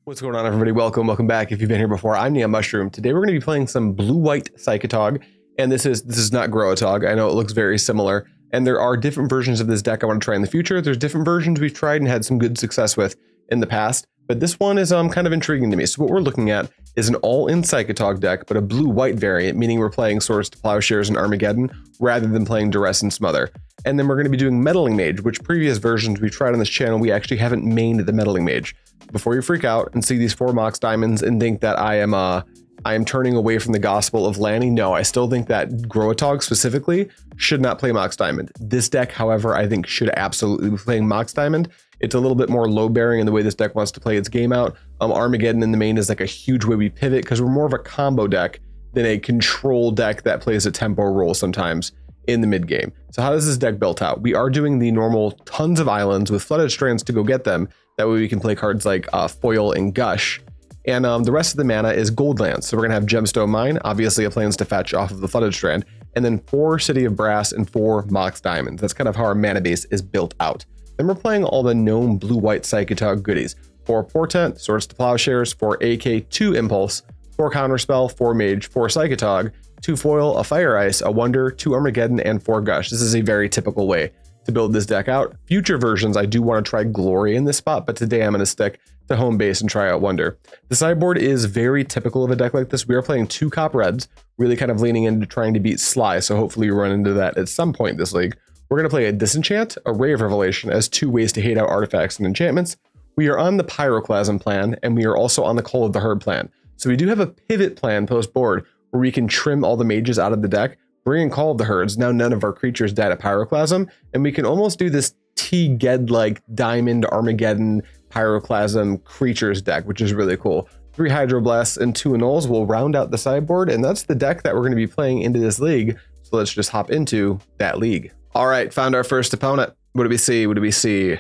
What's going on, everybody? Welcome back. If you've been here before, I'm NeonMushroom. Today we're going to be playing some blue-white Psychatog, and this is not Growatog. I know it looks very similar, and there are different versions of this deck I want to try in the future. There's different versions we've tried and had some good success with in the past, but this one is kind of intriguing to me. So what we're looking at is an all-in Psychatog deck, but a blue-white variant, meaning we're playing Swords to Plowshares and Armageddon rather than playing Duress and Smother. And then we're going to be doing Meddling Mage, which previous versions we've tried on this channel, we actually haven't mained the Meddling Mage. Before you freak out and see these 4 Mox Diamonds and think that I am turning away from the gospel of landing, no, I still think that Growatog specifically should not play Mox Diamond. This deck, however, I think should absolutely be playing Mox Diamond. It's a little bit more low-bearing in the way this deck wants to play its game out. Armageddon in the main is like a huge way we pivot because we're more of a combo deck than a control deck that plays a tempo role sometimes in the mid game. So how does this deck built out? We are doing the normal tons of islands with Flooded Strands to go get them. That way we can play cards like Foil and Gush. And the rest of the mana is gold lands. So we're gonna have Gemstone Mine, obviously a plans to fetch off of the Flooded Strand, and then 4 City of Brass and 4 Mox Diamonds. That's kind of how our mana base is built out. Then we're playing all the known blue-white Psychatog goodies. 4 Portent, Swords to Plowshares, 4 AK, 2 Impulse, 4 Counterspell, 4 Mage, 4 Psychatog, 2 Foil, a Fire Ice, a Wonder, 2 Armageddon, and 4 Gush. This is a very typical way to build this deck out. Future versions, I do want to try Glory in this spot, but today I'm going to stick to home base and try out Wonder. The sideboard is very typical of a deck like this. We are playing 2 Cop Reds, really kind of leaning into trying to beat Sly, so hopefully you run into that at some point this league. We're going to play a Disenchant, a Ray of Revelation as 2 ways to hate out artifacts and enchantments. We are on the Pyroclasm plan, and we are also on the Call of the Herd plan. So we do have a pivot plan post-board where we can trim all the mages out of the deck, bring in Call of the Herds. Now none of our creatures died at Pyroclasm, and we can almost do this T-Ged-like Diamond, Armageddon, Pyroclasm creatures deck, which is really cool. 3 Hydroblasts and 2 Annuls will round out the sideboard, and that's the deck that we're going to be playing into this league. So let's just hop into that league. All right, found our first opponent. What do we see? What do we see?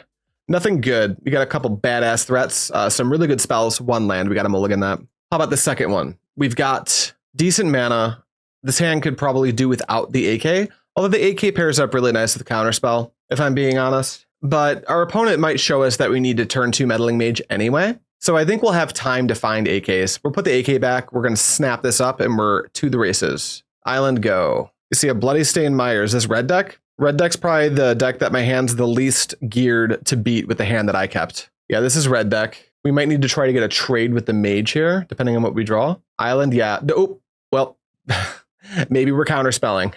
Nothing good. We got a couple badass threats, some really good spells, 1 land. We got to mulligan that. How about the second one? We've got decent mana. This hand could probably do without the AK, although the AK pairs up really nice with the Counterspell, if I'm being honest. But our opponent might show us that we need to turn 2 Meddling Mage anyway. So I think we'll have time to find AKs. We'll put the AK back. We're going to snap this up and we're to the races. Island go. You see a Bloody Stain Myers. This red deck? Red deck's probably the deck that my hand's the least geared to beat with the hand that I kept. Yeah, this is red deck. We might need to try to get a trade with the mage here, depending on what we draw. Island, yeah. Oh, well, maybe we're counterspelling.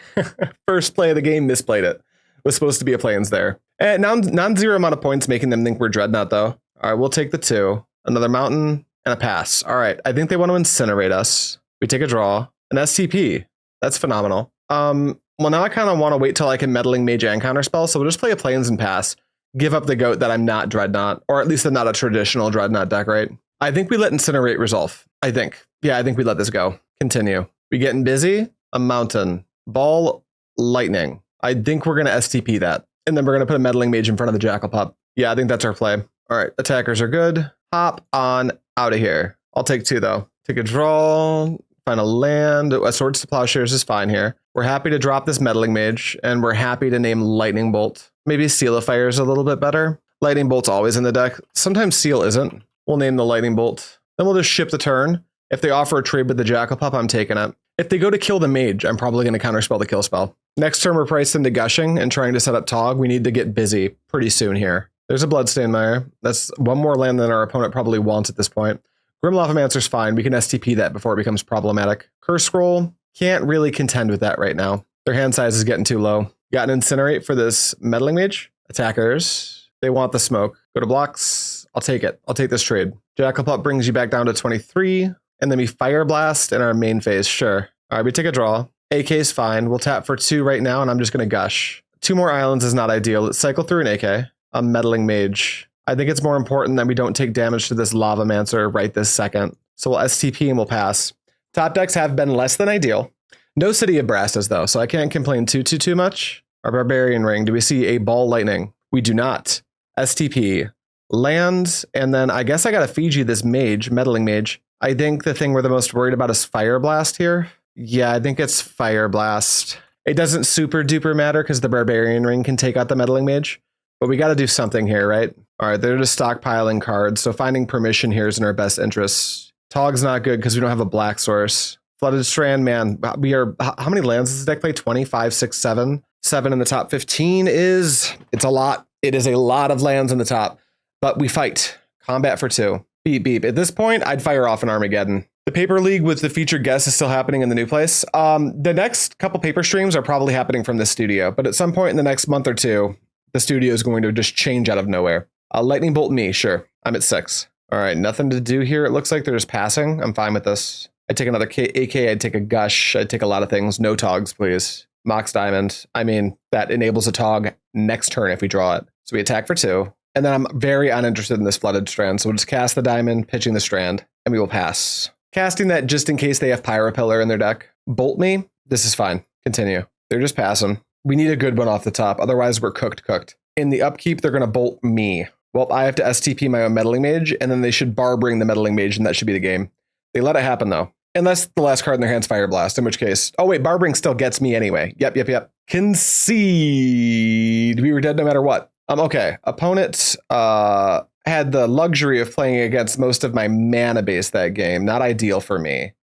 First play of the game, misplayed it. Was supposed to be a plains there. Non-zero amount of points, making them think we're Dreadnought, though. All right, we'll take the 2. Another mountain and a pass. All right, I think they want to incinerate us. We take a draw. An STP. That's phenomenal. Well, now I kind of want to wait till I can Meddling Mage and Counterspell, so we'll just play a plains and pass. Give up the goat that I'm not Dreadnought, or at least I'm not a traditional Dreadnought deck, right? I think we let Incinerate resolve. I think. Yeah, I think we let this go. Continue. We getting busy? A mountain. Ball, lightning. I think we're going to STP that. And then we're going to put a Meddling Mage in front of the Jackal Pup. Yeah, I think that's our play. All right, attackers are good. Hop on out of here. I'll take 2, though. Take a draw. Find a land. A Swords to Plowshares is fine here. We're happy to drop this Meddling Mage, and we're happy to name Lightning Bolt. Maybe Seal of Fire is a little bit better. Lightning Bolt's always in the deck. Sometimes Seal isn't. We'll name the Lightning Bolt. Then we'll just ship the turn. If they offer a trade with the Jackal Pup, I'm taking it. If they go to kill the Mage, I'm probably going to counterspell the kill spell. Next turn, we're priced into Gushing and trying to set up Tog. We need to get busy pretty soon here. There's a Bloodstained Mire. That's 1 more land than our opponent probably wants at this point. Grim Lavamancer's fine. We can STP that before it becomes problematic. Curse Scroll, can't really contend with that right now. Their hand size is getting too low. Got an Incinerate for this Meddling Mage. Attackers, they want the smoke. Go to blocks. I'll take it. I'll take this trade. Jackal Pup brings you back down to 23. And then we Fire Blast in our main phase. Sure. All right, we take a draw. AK's fine. We'll tap for 2 right now, and I'm just going to Gush. 2 more islands is not ideal. Let's cycle through an AK. A Meddling Mage. I think it's more important that we don't take damage to this Lavamancer right this second. So we'll STP and we'll pass. Top decks have been less than ideal. No City of Brasses, though, so I can't complain too much. Our Barbarian Ring. Do we see a Ball Lightning? We do not. STP. Land, and then I guess I got to Fiji this Mage, Meddling Mage. I think the thing we're the most worried about is Fire Blast here. Yeah, I think it's Fire Blast. It doesn't super duper matter because the Barbarian Ring can take out the Meddling Mage. But we got to do something here, right? All right, they're just stockpiling cards, so finding permission here is in our best interest. Tog's not good because we don't have a black source. Flooded Strand, man, we are, how many lands does this deck play? 25, 6, 7. 7 in the top 15 it's a lot. It is a lot of lands in the top, but we fight. Combat for 2. Beep, beep. At this point, I'd fire off an Armageddon. The paper league with the featured guest is still happening in the new place. The next couple paper streams are probably happening from this studio, but at some point in the next month or two, the studio is going to just change out of nowhere. Lightning bolt me, sure. I'm at 6. All right, nothing to do here. It looks like they're just passing. I'm fine with this. I'd take another AK, I'd take a Gush, I'd take a lot of things. No Togs, please. Mox Diamond. I mean, that enables a Tog next turn if we draw it. So we attack for 2. And then I'm very uninterested in this Flooded Strand. So we'll just cast the Diamond, pitching the Strand, and we will pass. Casting that just in case they have Pyro Pillar in their deck. Bolt me. This is fine. Continue. They're just passing. We need a good one off the top. Otherwise, we're cooked. In the upkeep, they're going to bolt me. Well, I have to STP my own Meddling Mage, and then they should bar bring the Meddling Mage, and that should be the game. They let it happen, though. Unless the last card in their hand's Fire Blast, in which case... Oh, wait, Barbering still gets me anyway. Yep. Concede. We were dead no matter what. Okay. Opponent had the luxury of playing against most of my mana base that game. Not ideal for me.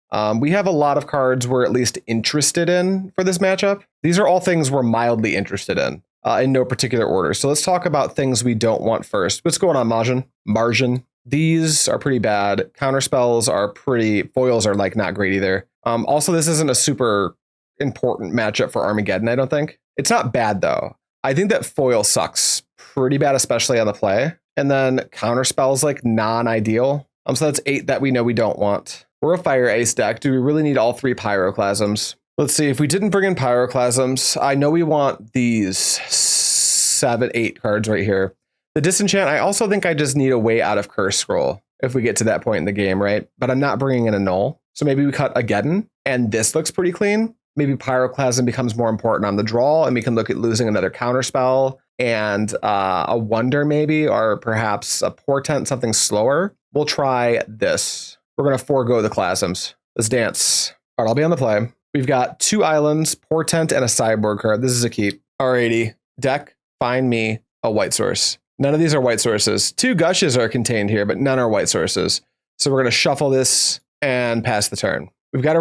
We have a lot of cards we're at least interested in for this matchup. These are all things we're mildly interested in no particular order. So let's talk about things we don't want first. What's going on, Margin? These are pretty bad. Counterspells are pretty... Foils are like not great either. Also, this isn't a super important matchup for Armageddon, I don't think. It's not bad, though. I think that foil sucks pretty bad, especially on the play. And then Counterspell's like non-ideal. So that's 8 that we know we don't want. We're a Fire Ace deck. Do we really need all 3 Pyroclasms? Let's see. If we didn't bring in Pyroclasms, I know we want these 7, 8 cards right here. The Disenchant, I also think I just need a way out of Curse Scroll if we get to that point in the game, right? But I'm not bringing in Annul. So maybe we cut Armageddon, and this looks pretty clean. Maybe Pyroclasm becomes more important on the draw, and we can look at losing another Counterspell and a Wonder maybe, or perhaps a Portent, something slower. We'll try this. We're going to forego the Clasms. Let's dance. All right, I'll be on the play. We've got 2 islands, Portent, and a sideboard card. This is a keep. Alrighty. Deck, find me a white source. None of these are white sources. 2 Gushes are contained here, but none are white sources. So we're going to shuffle this and pass the turn. We've got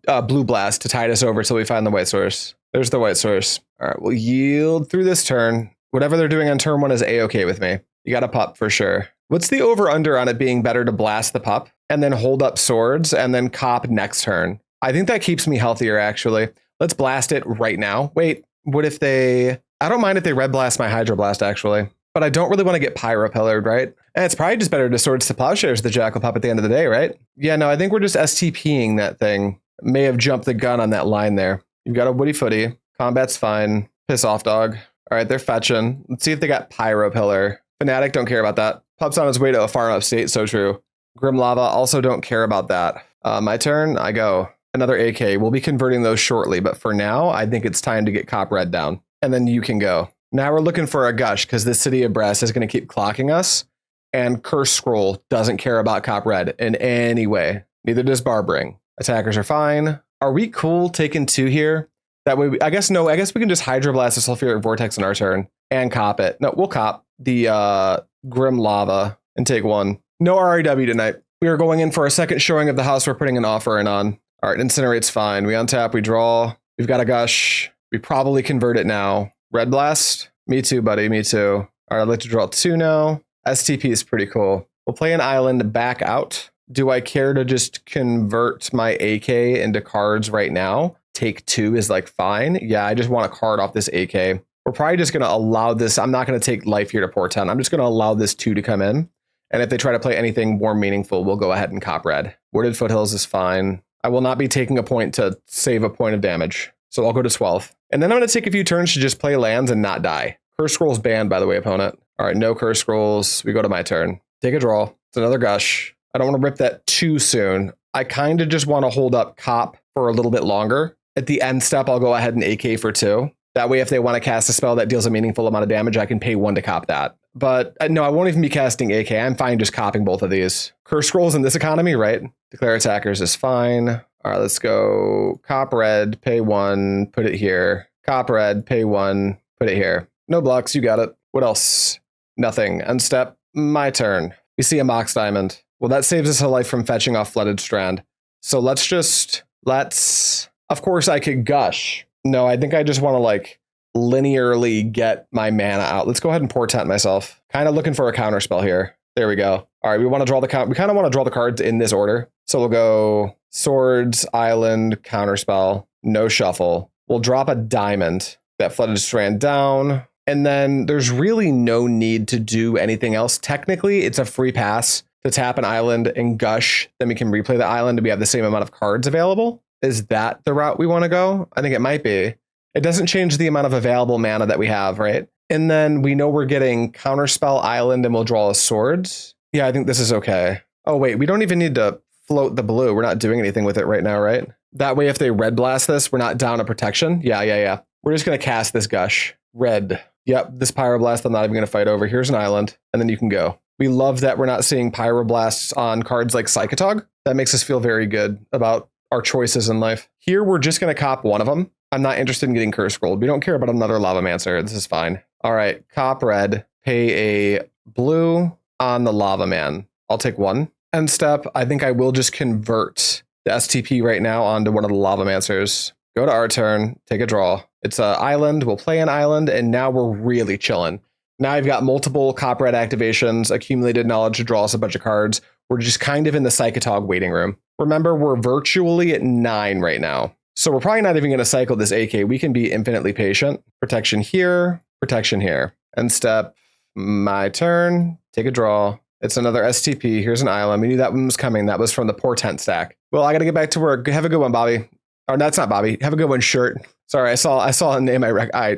a blue blast to tide us over till we find the white source. There's the white source. All right, we'll yield through this turn. Whatever they're doing on turn 1 is A-okay with me. You got a pup for sure. What's the over-under on it being better to blast the pup and then hold up swords and then cop next turn? I think that keeps me healthier, actually. Let's blast it right now. Wait, what if they... I don't mind if they red blast my Hydroblast, actually. But I don't really want to get Pyro Pillared, right? And it's probably just better to Swords to Plowshares the Jackal Pup at the end of the day, right? Yeah, no, I think we're just STPing that thing. May have jumped the gun on that line there. You've got a Woody Footy. Combat's fine. Piss off, dog. All right, they're fetching. Let's see if they got Pyro Pillar. Fnatic, don't care about that. Pup's on his way to a farm upstate, so true. Grim Lava, also don't care about that. My turn, I go. Another AK. We'll be converting those shortly, but for now, I think it's time to get Cop Red down. And then you can go. Now we're looking for a Gush, because the City of Brass is going to keep clocking us, and Curse Scroll doesn't care about Cop Red in any way. Neither does Barbering. Attackers are fine. Are we cool taking 2 here? That way, I guess we can just Hydroblast the Sulfuric Vortex in our turn and cop it. No, we'll cop the Grim Lava and take 1. No RAW tonight. We are going in for a second showing of the house we're putting an offer in on. All right, Incinerate's fine. We untap, we draw. We've got a Gush. We probably convert it now. Red Blast? Me too, buddy, me too. All right, I'd like to draw 2 now. STP is pretty cool. We'll play an island back out. Do I care to just convert my AK into cards right now? Take 2 is like fine. Yeah, I just want a card off this AK. We're probably just going to allow this. I'm not going to take life here to Portent. I'm just going to allow this 2 to come in. And if they try to play anything more meaningful, we'll go ahead and cop red. Wooded Foothills is fine. I will not be taking a point to save a point of damage. So I'll go to 12. And then I'm going to take a few turns to just play lands and not die. Curse Scroll's banned, by the way, opponent. All right, no Curse Scrolls. We go to my turn. Take a draw. It's another Gush. I don't want to rip that too soon. I kind of just want to hold up Cop for a little bit longer. At the end step, I'll go ahead and AK for 2. That way, if they want to cast a spell that deals a meaningful amount of damage, I can pay 1 to cop that. But no, I won't even be casting AK. I'm fine just copying both of these. Curse Scrolls in this economy, right? Declare Attackers is fine. All right, let's go cop red, pay 1, put it here. Cop red, pay 1, put it here. No blocks, you got it. What else? Nothing. Unstep. my turn. We see a Mox Diamond. Well, that saves us a life from fetching off Flooded Strand. So let's, of course I could Gush. No, I think I just want to like linearly get my mana out. Let's go ahead and Portent myself. Kind of looking for a counterspell here. There we go. All right, we want to draw the we kind of want to draw the cards in this order. So we'll go Swords, Island, Counterspell, no shuffle. We'll drop a diamond, that Flooded Strand down. And then there's really no need to do anything else. Technically, it's a free pass to tap an island and Gush. Then we can replay the island and we have the same amount of cards available. Is that the route we want to go? I think it might be. It doesn't change the amount of available mana that we have, right? And then we know we're getting Counterspell Island and we'll draw a Swords. Yeah, I think this is okay. Oh, wait, we don't even need to float the blue. We're not doing anything with it right now, right? That way, if they red blast this, we're not down a protection. Yeah. We're just going to cast this Gush. Red. Yep, this Pyroblast I'm not even going to fight over. Here's an island, and then you can go. We love that we're not seeing Pyroblasts on cards like Psychatog. That makes us feel very good about our choices in life. Here, we're just going to cop one of them. I'm not interested in getting Curse Scrolled. We don't care about another Lavamancer. This is fine. All right, cop red, pay a blue on the Lava Man. I'll take one. End step, I think I will just convert the STP right now onto one of the Lavamancers. Go to our turn, take a draw. It's an island, we'll play an island, and now we're really chilling. Now I've got multiple cop red activations, accumulated knowledge to draw us a bunch of cards. We're just kind of in the Psychatog waiting room. Remember, we're virtually at 9 right now. So we're probably not even going to cycle this AK. We can be infinitely patient. Protection here, protection here. End step, my turn, take a draw. It's another STP. Here's an island. We knew that one was coming. That was from the Portent stack. Well, I got to get back to work. Have a good one, Bobby. Or that's not Bobby. Have a good one, Shirt. Sorry, I saw a name I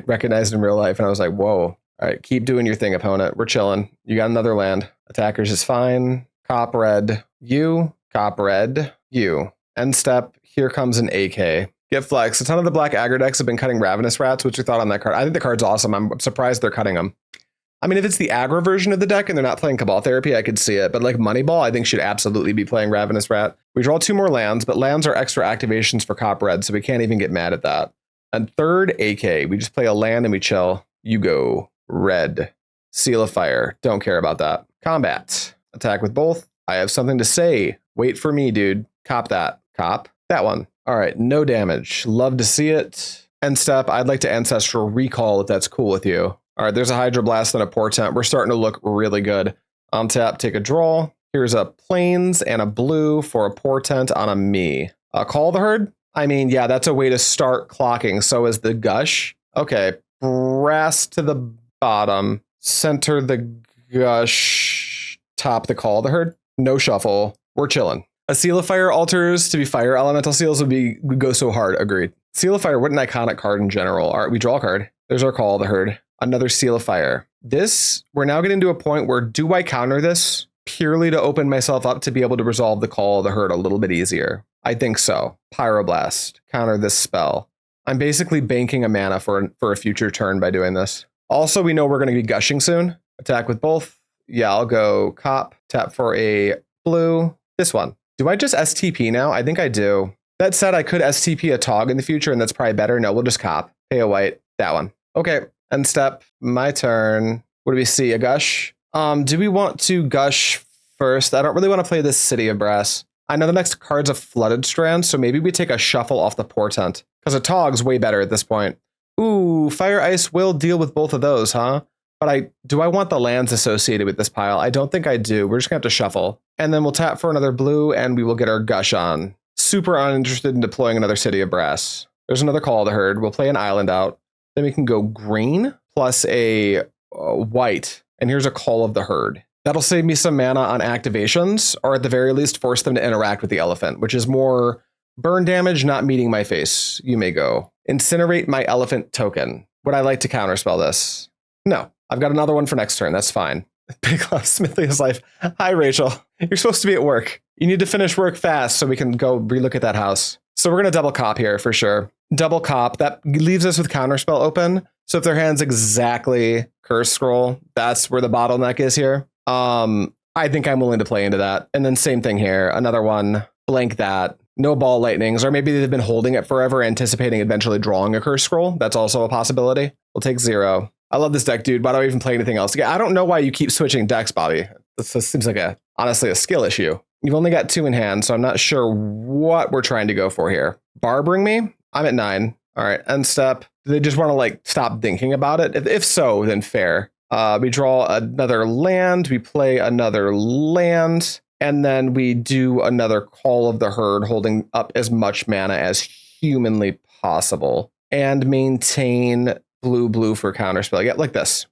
recognized in real life, and I was like, whoa. All right, keep doing your thing, opponent. We're chilling. You got another land. Attackers is fine. Cop red, you. Cop red, you. End step. Here comes an AK. Get flex. A ton of the black aggro decks have been cutting Ravenous Rats. What's your thought on that card? I think the card's awesome. I'm surprised they're cutting them. I mean, if it's the aggro version of the deck and they're not playing Cabal Therapy, I could see it. But like Moneyball, I think should absolutely be playing Ravenous Rat. We draw 2 more lands, but lands are extra activations for Cop Red, so we can't even get mad at that. And third, AK. We just play a land and we chill. You go. Red. Seal of Fire. Don't care about that. Combat. Attack with both. I have something to say. Wait for me, dude. Cop that. Cop that one. All right, no damage. Love to see it. End step. I'd like to Ancestral Recall if that's cool with you. All right, there's a Hydroblast and a Portent. We're starting to look really good. On tap, take a draw. Here's a Plains and a blue for a Portent on a me. Call the Herd? I mean, yeah, that's a way to start clocking. So is the Gush. Okay, brass to the bottom. Center the Gush. Top the Call the Herd. No shuffle. We're chilling. A Seal of Fire alters to be Fire Elemental Seals would go so hard. Agreed. Seal of Fire, what an iconic card in general. All right, we draw a card. There's our Call the Herd. Another Seal of Fire. This, we're now getting to a point where do I counter this purely to open myself up to be able to resolve the Call of the Herd a little bit easier? I think so. Pyroblast. Counter this spell. I'm basically banking a mana for a future turn by doing this. Also, we know we're going to be gushing soon. Attack with both. Yeah, I'll go cop. Tap for a blue. This one. Do I just STP now? I think I do. That said, I could STP a Tog in the future, and that's probably better. No, we'll just cop. Pay a white. That one. Okay. End step, my turn. What do we see? A Gush? Do we want to Gush first? I don't really want to play this City of Brass. I know the next card's a Flooded Strand, so maybe we take a shuffle off the Portent. Because a Tog's way better at this point. Ooh, Fire Ice will deal with both of those, huh? But do I want the lands associated with this pile? I don't think I do. We're just going to have to shuffle. And then we'll tap for another blue, and we will get our Gush on. Super uninterested in deploying another City of Brass. There's another Call of the Herd. We'll play an island out. Then we can go green plus a white. And here's a Call of the Herd. That'll save me some mana on activations, or at the very least force them to interact with the elephant, which is more burn damage not meeting my face. You may go. Incinerate my elephant token. Would I like to counterspell this? No. I've got another one for next turn. That's fine. Big Love Smithley's life. Hi, Rachel. You're supposed to be at work. You need to finish work fast so we can go relook at that house. So we're going to double cop here for sure. Double cop. That leaves us with Counterspell open. So if their hand's exactly Curse Scroll, that's where the bottleneck is here. I think I'm willing to play into that. And then same thing here. Another one. Blank that. No Ball Lightnings. Or maybe they've been holding it forever, anticipating eventually drawing a Curse Scroll. That's also a possibility. We'll take 0. I love this deck, dude. Why do I even play anything else? Yeah, I don't know why you keep switching decks, Bobby. This seems like honestly a skill issue. You've only got 2 in hand, so I'm not sure what we're trying to go for here. Barbering me? I'm at 9. All right, end step. Do they just want to like stop thinking about it? If so, then fair. We draw another land, we play another land, and then we do another Call of the Herd, holding up as much mana as humanly possible, and maintain blue for counterspell. Yeah, like this.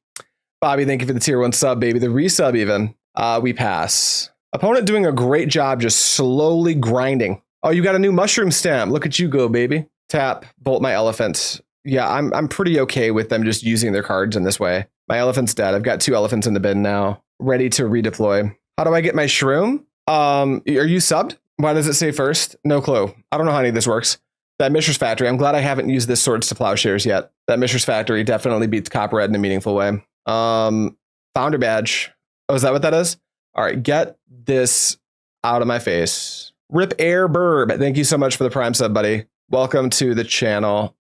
Bobby, thank you for the tier 1 sub, baby. The resub even. We pass. Opponent doing a great job just slowly grinding. Oh, you got a new mushroom stamp. Look at you go, baby. Tap, bolt my elephant. Yeah, I'm pretty okay with them just using their cards in this way. My elephant's dead. I've got 2 elephants in the bin now, ready to redeploy. How do I get my shroom? Are you subbed? Why does it say first? No clue. I don't know how any of this works. That Mishra's Factory. I'm glad I haven't used this Swords to Plowshares yet. That Mishra's Factory definitely beats Copper Red in a meaningful way. Founder badge. Oh, is that what that is? All right, get this out of my face. Rip Air Burb. Thank you so much for the Prime sub, buddy. Welcome to the channel.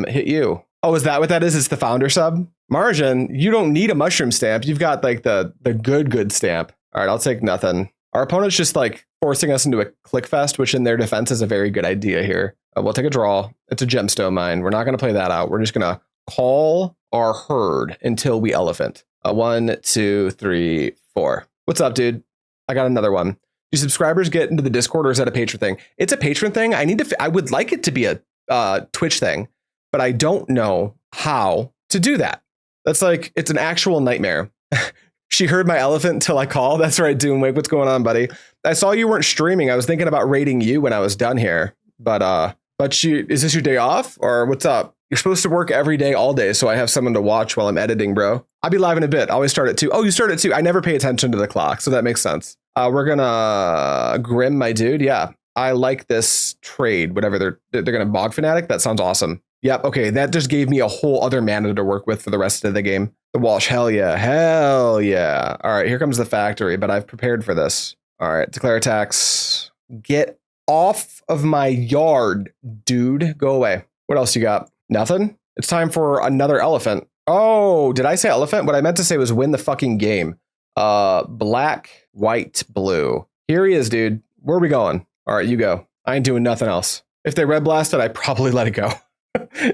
Hit you. Oh, is that what that is? It's the founder sub? Margin, you don't need a mushroom stamp. You've got like the good stamp. All right, I'll take nothing. Our opponent's just like forcing us into a click fest, which in their defense is a very good idea here. We'll take a draw. It's a Gemstone Mine. We're not going to play that out. We're just going to call our herd until we elephant. 1, 2, 3, 4. What's up, dude? I got another one. Do subscribers get into the Discord, or is that a patron thing? It's a patron thing. I would like it to be a Twitch thing, but I don't know how to do that. That's like, it's an actual nightmare. She heard my elephant until I call. That's right, Doomwake. What's going on, buddy? I saw you weren't streaming. I was thinking about raiding you when I was done here, but is this your day off or what's up? You're supposed to work every day, all day, so I have someone to watch while I'm editing, bro. I'll be live in a bit. I always start at 2. Oh, you start at 2. I never pay attention to the clock, so that makes sense. We're gonna Grim, my dude. Yeah, I like this trade. Whatever they're gonna Bog Fanatic. That sounds awesome. Yep. Okay, that just gave me a whole other mana to work with for the rest of the game. The Walsh. Hell yeah. Hell yeah. All right, here comes the factory, but I've prepared for this. All right, declare attacks. Get off of my yard, dude. Go away. What else you got? Nothing? It's time for another elephant. Oh, did I say elephant? What I meant to say was win the fucking game. Black, white, blue. Here he is, dude. Where are we going? All right, you go. I ain't doing nothing else. If they red blasted, I probably let it go.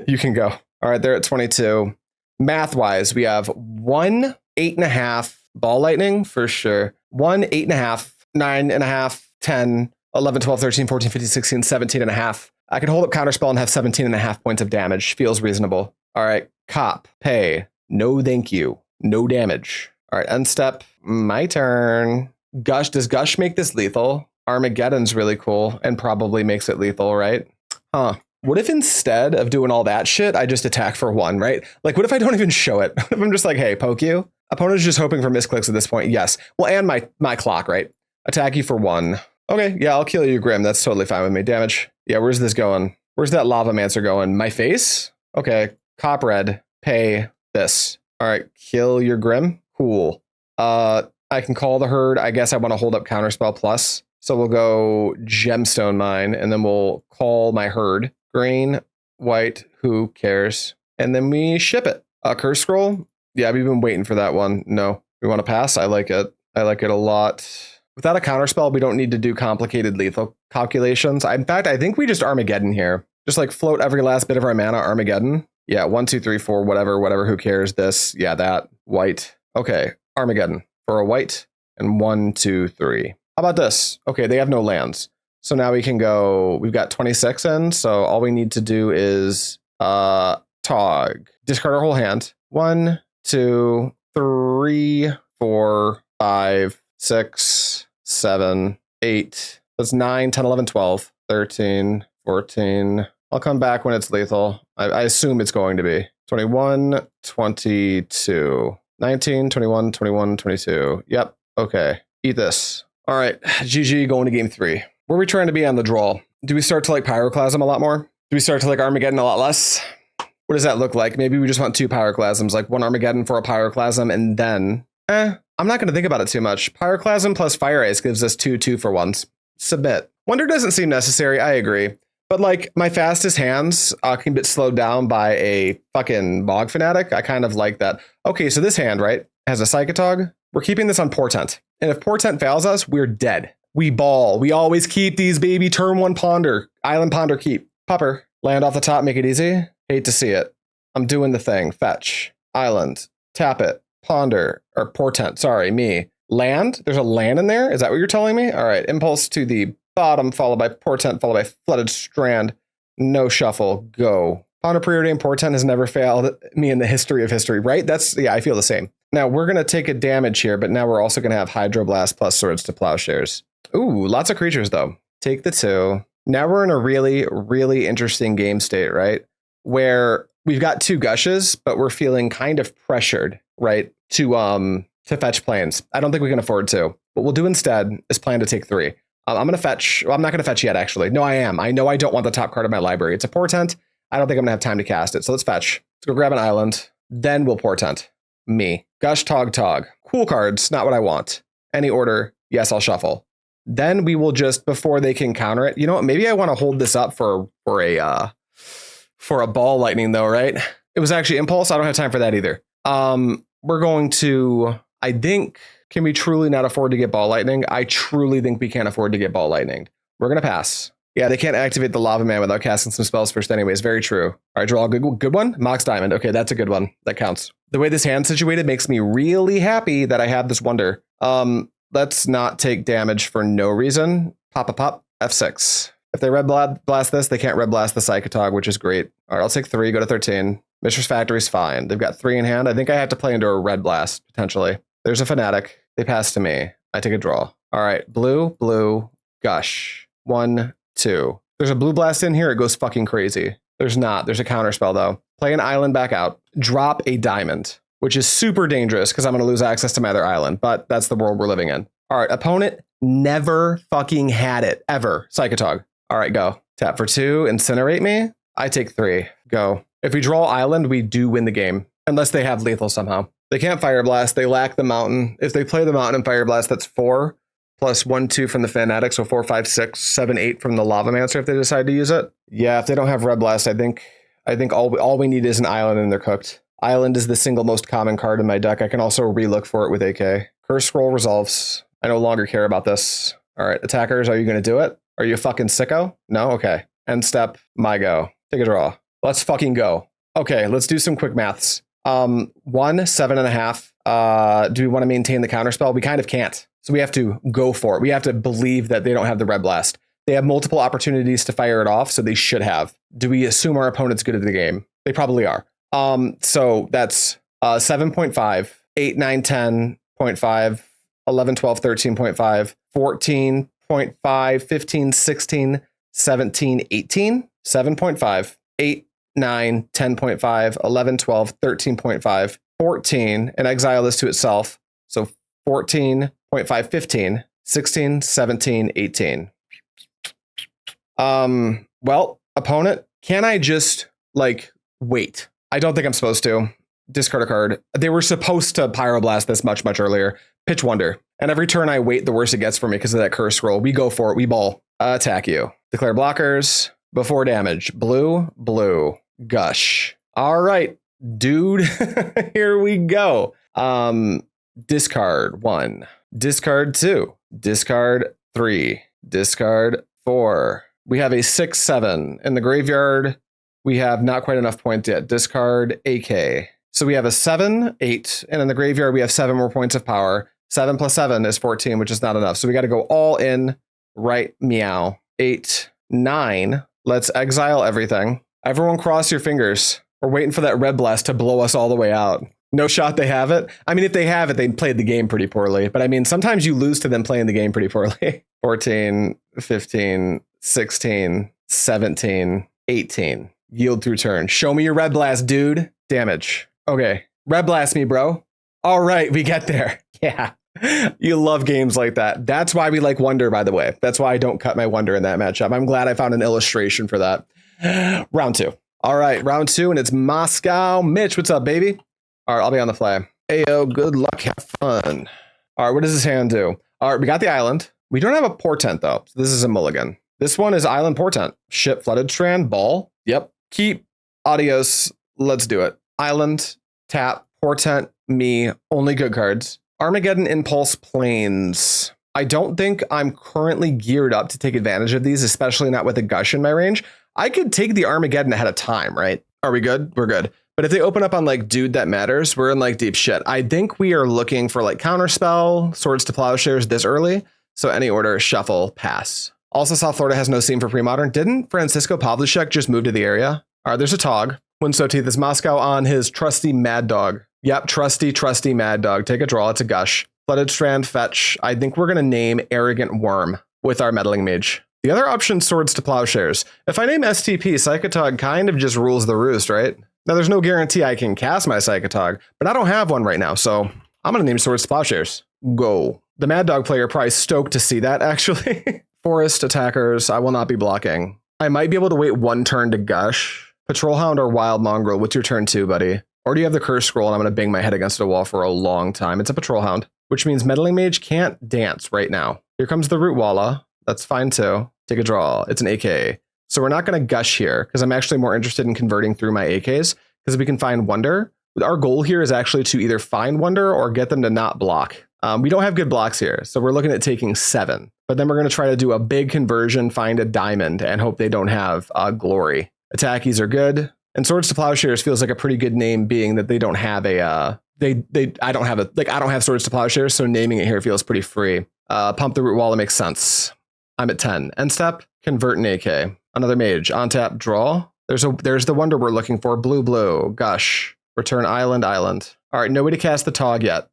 You can go. All right, they're at 22. Math-wise, we have 1 8.5 ball lightning for sure. 1 8.5, 9.5, 10, 11, 12, 13, 14, 15, 16, 17.5. I can hold up Counterspell and have 17.5 points of damage. Feels reasonable. All right, cop, pay. No thank you. No damage. All right, end step. My turn. Gush. Does Gush make this lethal? Armageddon's really cool and probably makes it lethal, right? Huh. What if instead of doing all that shit, I just attack for 1, right? Like, what if I don't even show it? What if I'm just like, hey, poke you? Opponent's just hoping for misclicks at this point. Yes. Well, and my clock, right? Attack you for 1. Okay, yeah, I'll kill you, Grim. That's totally fine with me. Damage. Yeah, where's this going? Where's that Lava Mancer going? My face? Okay, cop red. Pay this. All right, kill your Grim. Cool. I can call the herd. I guess I want to hold up Counterspell plus. So we'll go Gemstone Mine, and then we'll call my herd. Green, white, who cares? And then we ship it. Curse Scroll? Yeah, we've been waiting for that one. No, we want to pass. I like it. I like it a lot. Without a Counterspell, we don't need to do complicated lethal calculations. In fact, I think we just Armageddon here. Just like float every last bit of our mana, Armageddon. Yeah, 1, 2, 3, 4, whatever, who cares? This, yeah, that, white. Okay, Armageddon for a white and 1, 2, 3. How about this? Okay, they have no lands. So now we can go, we've got 26 in, so all we need to do is Tog. Discard our whole hand. 1, 2, 3, 4, 5, 6, 7, 8. That's 9, 10, 11, 12, 13, 14. I'll come back when it's lethal. I assume it's going to be 21, 22, 19, 21, 21, 22. Yep. Okay. Eat this. All right. GG going to game 3. Where are we trying to be on the draw? Do we start to like Pyroclasm a lot more? Do we start to like Armageddon a lot less? What does that look like? Maybe we just want 2 Pyroclasms, like 1 Armageddon for a Pyroclasm, and then, I'm not going to think about it too much. Pyroclasm plus Fire Ice gives us 2 2-for-1s. Submit. Wonder doesn't seem necessary. I agree. But like my fastest hands can get slowed down by a fucking Bog Fanatic. I kind of like that. Okay, so this hand, right, has a Psychatog. We're keeping this on Portent. And if Portent fails us, we're dead. We ball. We always keep these, baby. Turn 1 Ponder. Island Ponder keep. Popper. Land off the top, make it easy. Hate to see it. I'm doing the thing. Fetch. Island. Tap it. Ponder. Or Portent. Sorry, me. Land? There's a land in there? Is that what you're telling me? All right. Impulse to the bottom, followed by Portent, followed by Flooded Strand. No shuffle. Go. Ponder Preordained Portent has never failed me in the history of history, right? Yeah, I feel the same. Now, we're going to take a damage here, but now we're also going to have Hydroblast plus Swords to Plowshares. Ooh, lots of creatures, though. Take the 2. Now we're in a really, really interesting game state, right? Where we've got 2 Gushes, but we're feeling kind of pressured, right? To fetch planes. I don't think we can afford to. What we'll do instead is plan to take 3. I'm going to fetch. Well, I'm not going to fetch yet, actually. No, I am. I know I don't want the top card of my library. It's a Portent. I don't think I'm going to have time to cast it. So let's fetch. Let's go grab an island. Then we'll Portent. Me. Gush, Tog. Cool cards. Not what I want. Any order. Yes, I'll shuffle. Then we will just, before they can counter it. You know what? Maybe I want to hold this up for a ball lightning, though, right? It was actually impulse. I don't have time for that either. We're going to, I think, can we truly not afford to get ball lightning? I truly think we can't afford to get ball lightning. We're going to pass. Yeah, they can't activate the Lava Man without casting some spells first anyways. Very true. All right, draw a good one. Mox Diamond. Okay, that's a good one. That counts. The way this hand's situated makes me really happy that I have this wonder. Let's not take damage for no reason. Pop. F6. If they red blast this, they can't red blast the Psychatog, which is great. All right, I'll take 3, go to 13. Mistress Factory's fine. They've got 3 in hand. I think I have to play into a red blast, potentially. There's a Fanatic. They pass to me. I take a draw. All right, blue, Gush. 1, 2. There's a blue blast in here. It goes fucking crazy. There's not. There's a counterspell, though. Play an island back out. Drop a diamond, which is super dangerous because I'm going to lose access to my other island, but that's the world we're living in. All right, opponent never fucking had it, ever. Psychatog. All right, go. Tap for 2, incinerate me. I take 3, go. If we draw island, we do win the game, unless they have lethal somehow. They can't Fire Blast, they lack the mountain. If they play the mountain and Fire Blast, that's 4, plus 1, 2 from the Fanatic, so 4, 5, 6, 7, 8 from the Lava Mancer if they decide to use it. Yeah, if they don't have Red Blast, I think all we need is an island and they're cooked. Island is the single most common card in my deck. I can also relook for it with AK. Curse Scroll resolves. I no longer care about this. All right, attackers, are you going to do it? Are you a fucking sicko? No? Okay. End step, my go. Take a draw. Let's fucking go. Okay, let's do some quick maths. 1, 7.5. Do we want to maintain the counterspell? We kind of can't. So we have to go for it. We have to believe that they don't have the Red Blast. They have multiple opportunities to fire it off, so they should have. Do we assume our opponent's good at the game? They probably are. So that's 7.5, 8, 9, 10.5, 11, 12, 13.5, 14.5, 15, 16, 17, 18, 7.5, 8, 9, 10.5, 11, 12, 13.5, 14, and exile this to itself. So 14.5, 15, 16, 17, 18. Well, opponent, can I just wait? I don't think I'm supposed to. Discard a card. They were supposed to Pyroblast this much earlier. Pitch Wonder. And every turn I wait, the worse it gets for me because of that curse scroll. We go for it. We ball. Attack you. Declare blockers. Before damage. Blue. Gush. All right, dude. Here we go. Discard 1. Discard 2. Discard 3. Discard 4. We have a 6, 7. In the graveyard, we have not quite enough points yet. Discard AK. So we have a 7, 8. And in the graveyard, we have 7 more points of power. 7 plus 7 is 14, which is not enough. So we got to go all in. Right, meow. 8, 9. Let's exile everything. Everyone cross your fingers. We're waiting for that Red Blast to blow us all the way out. No shot they have it. I mean, if they have it, they played the game pretty poorly. But I mean, sometimes you lose to them playing the game pretty poorly. 14, 15, 16, 17, 18. Yield through turn. Show me your Red Blast, dude. Damage. Okay. Red Blast me, bro. All right, we get there. Yeah. You love games like that. That's why we like Wonder, by the way. That's why I don't cut my Wonder in that matchup. I'm glad I found an illustration for that. Round 2. All right, round 2, and it's Moscow. Mitch, what's up, baby? All right, I'll be on the fly. Ayo, good luck. Have fun. All right, what does this hand do? All right, we got the island. We don't have a Portent, though. So this is a mulligan. This one is Island Portent. Ship Flooded Strand, ball. Yep. Keep. Adios. Let's do it. Island, tap, Portent, me, only good cards. Armageddon, Impulse, Plains. I don't think I'm currently geared up to take advantage of these, especially not with a Gush in my range. I could take the Armageddon ahead of time, right? Are we good? We're good. But if they open up on like Dude That Matters, we're in like deep shit. I think we are looking for like Counterspell, Swords to Plowshares this early. So any order, shuffle, pass. Also, South Florida has no scene for Premodern. Didn't Francisco Pavlicek just move to the area? All right, there's a Tog. Dr.Teeth is Moscow on his trusty Mad Dog. Yep, trusty Mad Dog. Take a draw. It's a Gush. Flooded Strand, fetch. I think we're going to name Arrogant Worm with our Meddling Mage. The other option, Swords to Plowshares. If I name STP, Psychatog kind of just rules the roost, right? Now, there's no guarantee I can cast my Psychatog, but I don't have one right now, so I'm going to name Swords to Plowshares. Go. The Mad Dog player probably stoked to see that, actually. Forest attackers, I will not be blocking. I might be able to wait one turn to Gush. Patrol Hound or Wild Mongrel, what's your turn 2, buddy? Or do you have the Curse Scroll and I'm going to bang my head against a wall for a long time? It's a Patrol Hound, which means Meddling Mage can't dance right now. Here comes the Root Walla. That's fine too. Take a draw. It's an AK. So we're not going to Gush here because I'm actually more interested in converting through my AKs because we can find Wonder. Our goal here is actually to either find Wonder or get them to not block. We don't have good blocks here, so we're looking at taking 7. But then we're going to try to do a big conversion, find a Diamond, and hope they don't have Glory. Attackies are good. And Swords to Plowshares feels like a pretty good name, being that they don't have a I don't have Swords to Plowshares, so naming it here feels pretty free. Pump the Root Walla makes sense. I'm at 10. End step, convert an AK. Another Mage. On tap, draw. There's the Wonder we're looking for. Blue, Gush. Return Island. All right, no way to cast the Tog yet.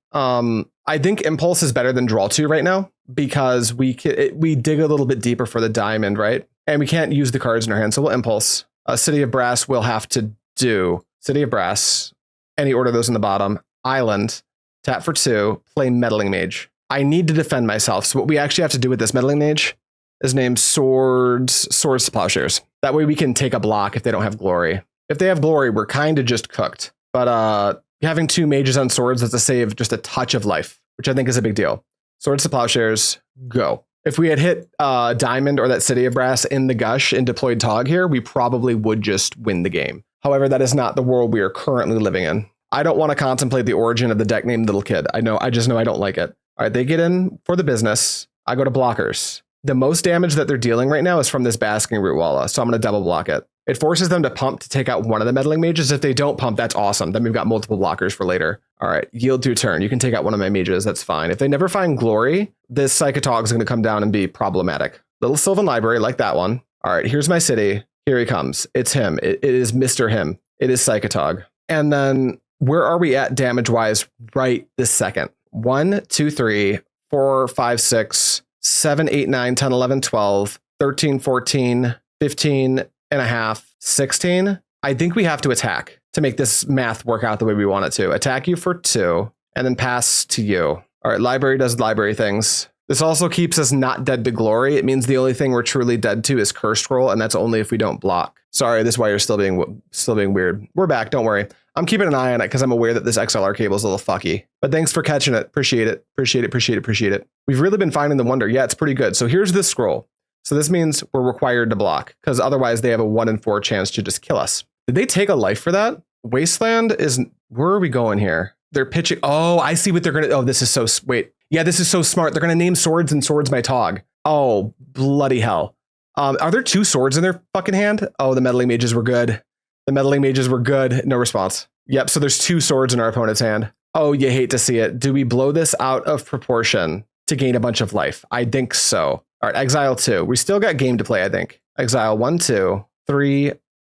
I think Impulse is better than Draw 2 right now because we dig a little bit deeper for the Diamond, right? And we can't use the cards in our hand, so we'll Impulse. City of Brass will have to do. City of Brass. Any order of those in the bottom. Island. Tap for 2. Play Meddling Mage. I need to defend myself, so what we actually have to do with this Meddling Mage is name Swords to Plowshares. That way we can take a block if they don't have Glory. If they have Glory, we're kind of just cooked. But having 2 mages on swords is to save just a touch of life, which I think is a big deal. Swords to Plowshares, go. If we had hit Diamond or that City of Brass in the Gush and deployed Tog here, we probably would just win the game. However, that is not the world we are currently living in. I don't want to contemplate the origin of the deck named Little Kid. I just know I don't like it. All right, they get in for the business. I go to blockers. The most damage that they're dealing right now is from this Basking Root Walla, so I'm going to double block it. It forces them to pump to take out one of the Meddling Mages. If they don't pump, that's awesome. Then we've got multiple blockers for later. All right, yield to turn. You can take out one of my mages. That's fine. If they never find Glory, this Psychatog is going to come down and be problematic. Little Sylvan Library, like that one. All right, here's my city. Here he comes. It's him. It is Mr. Him. It is Psychatog. And then where are we at damage-wise right this second? 1, 2, 3, 4, 5, 6, 7, 8, 9, 10, 11, 12, 13, 14, 15 and a half, 16. I think we have to attack to make this math work out the way we want it to. Attack you for 2 and then pass to you. All right, library does library things. This also keeps us not dead to Glory. It means the only thing we're truly dead to is Curse Scroll, and that's only if we don't block. Sorry, this wire's still being weird. We're back, don't worry. I'm keeping an eye on it because I'm aware that this XLR cable is a little fucky. But thanks for catching it. Appreciate it. We've really been finding the Wonder. Yeah, it's pretty good. So here's this scroll. So this means we're required to block because otherwise they have a 1 in 4 chance to just kill us. Did they take a life for that? Wasteland is, where are we going here? They're pitching. Oh, I see what they're going to, oh, this is so, wait. Yeah, this is so smart. They're going to name Swords and Swords my Tog. Oh, bloody hell. Are there 2 swords in their fucking hand? Oh, the Meddling Mages were good. No response. Yep, so there's 2 swords in our opponent's hand. Oh, you hate to see it. Do we blow this out of proportion to gain a bunch of life? I think so. All right, exile 2. We still got game to play, I think. Exile 1, 2, 3,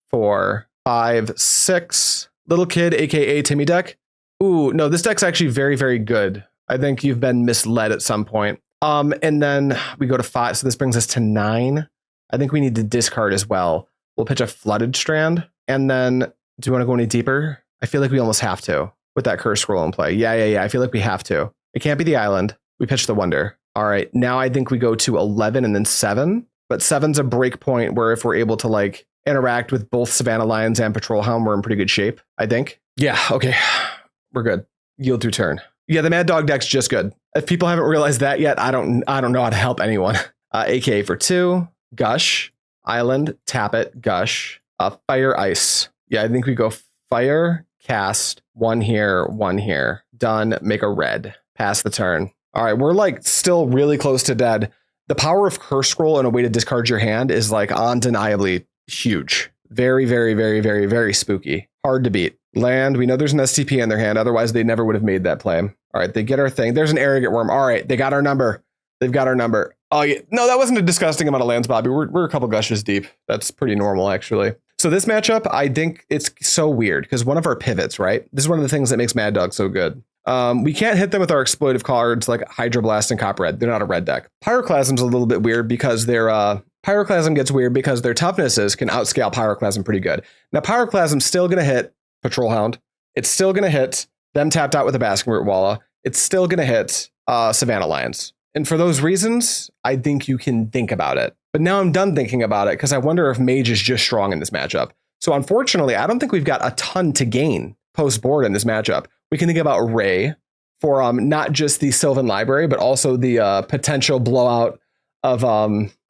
4, 5, 6. Little Kid, aka Timmy deck. Ooh, no, this deck's actually very, very good. I think you've been misled at some point. And then we go to 5, so this brings us to 9. I think we need to discard as well. We'll pitch a Flooded Strand, and then do you want to go any deeper? I feel like we almost have to with that Curse Scroll in play. Yeah. I feel like we have to. It can't be the Island. We pitch the Wonder. All right, now I think we go to 11 and then 7, but 7's a break point where if we're able to like interact with both Savannah Lions and Patrol Hound, we're in pretty good shape, I think. Yeah, okay, we're good. Yield to turn. Yeah, the Mad Dog deck's just good. If people haven't realized that yet, I don't know how to help anyone. AK for 2. Gush, Island, tap it, Gush, Fire, Ice. Yeah, I think we go Fire, cast, one here, done, make a red, pass the turn. All right, we're like still really close to dead. The power of Curse Scroll and a way to discard your hand is like undeniably huge. Very, very, very, very, very spooky. Hard to beat. Land, we know there's an STP in their hand, otherwise they never would have made that play. All right, they get our thing. There's an Arrogant Worm. All right, they got our number. They've got our number. Oh, yeah. No, that wasn't a disgusting amount of lands, Bobby. We're a couple gushes deep. That's pretty normal, actually. So this matchup, I think it's so weird because one of our pivots, right? This is one of the things that makes Mad Dog so good. We can't hit them with our exploitive cards like Hydroblast and Copper Red. They're not a red deck. Pyroclasm's a little bit weird because their Pyroclasm gets weird because their toughnesses can outscale Pyroclasm pretty good. Now, Pyroclasm's still going to hit Patrol Hound. It's still going to hit them tapped out with a Basking Root Walla. It's still going to hit Savannah Lions. And for those reasons, I think you can think about it. But now I'm done thinking about it because I wonder if Mage is just strong in this matchup. So unfortunately, I don't think we've got a ton to gain post-board in this matchup. We can think about Ray for not just the Sylvan Library, but also the potential blowout of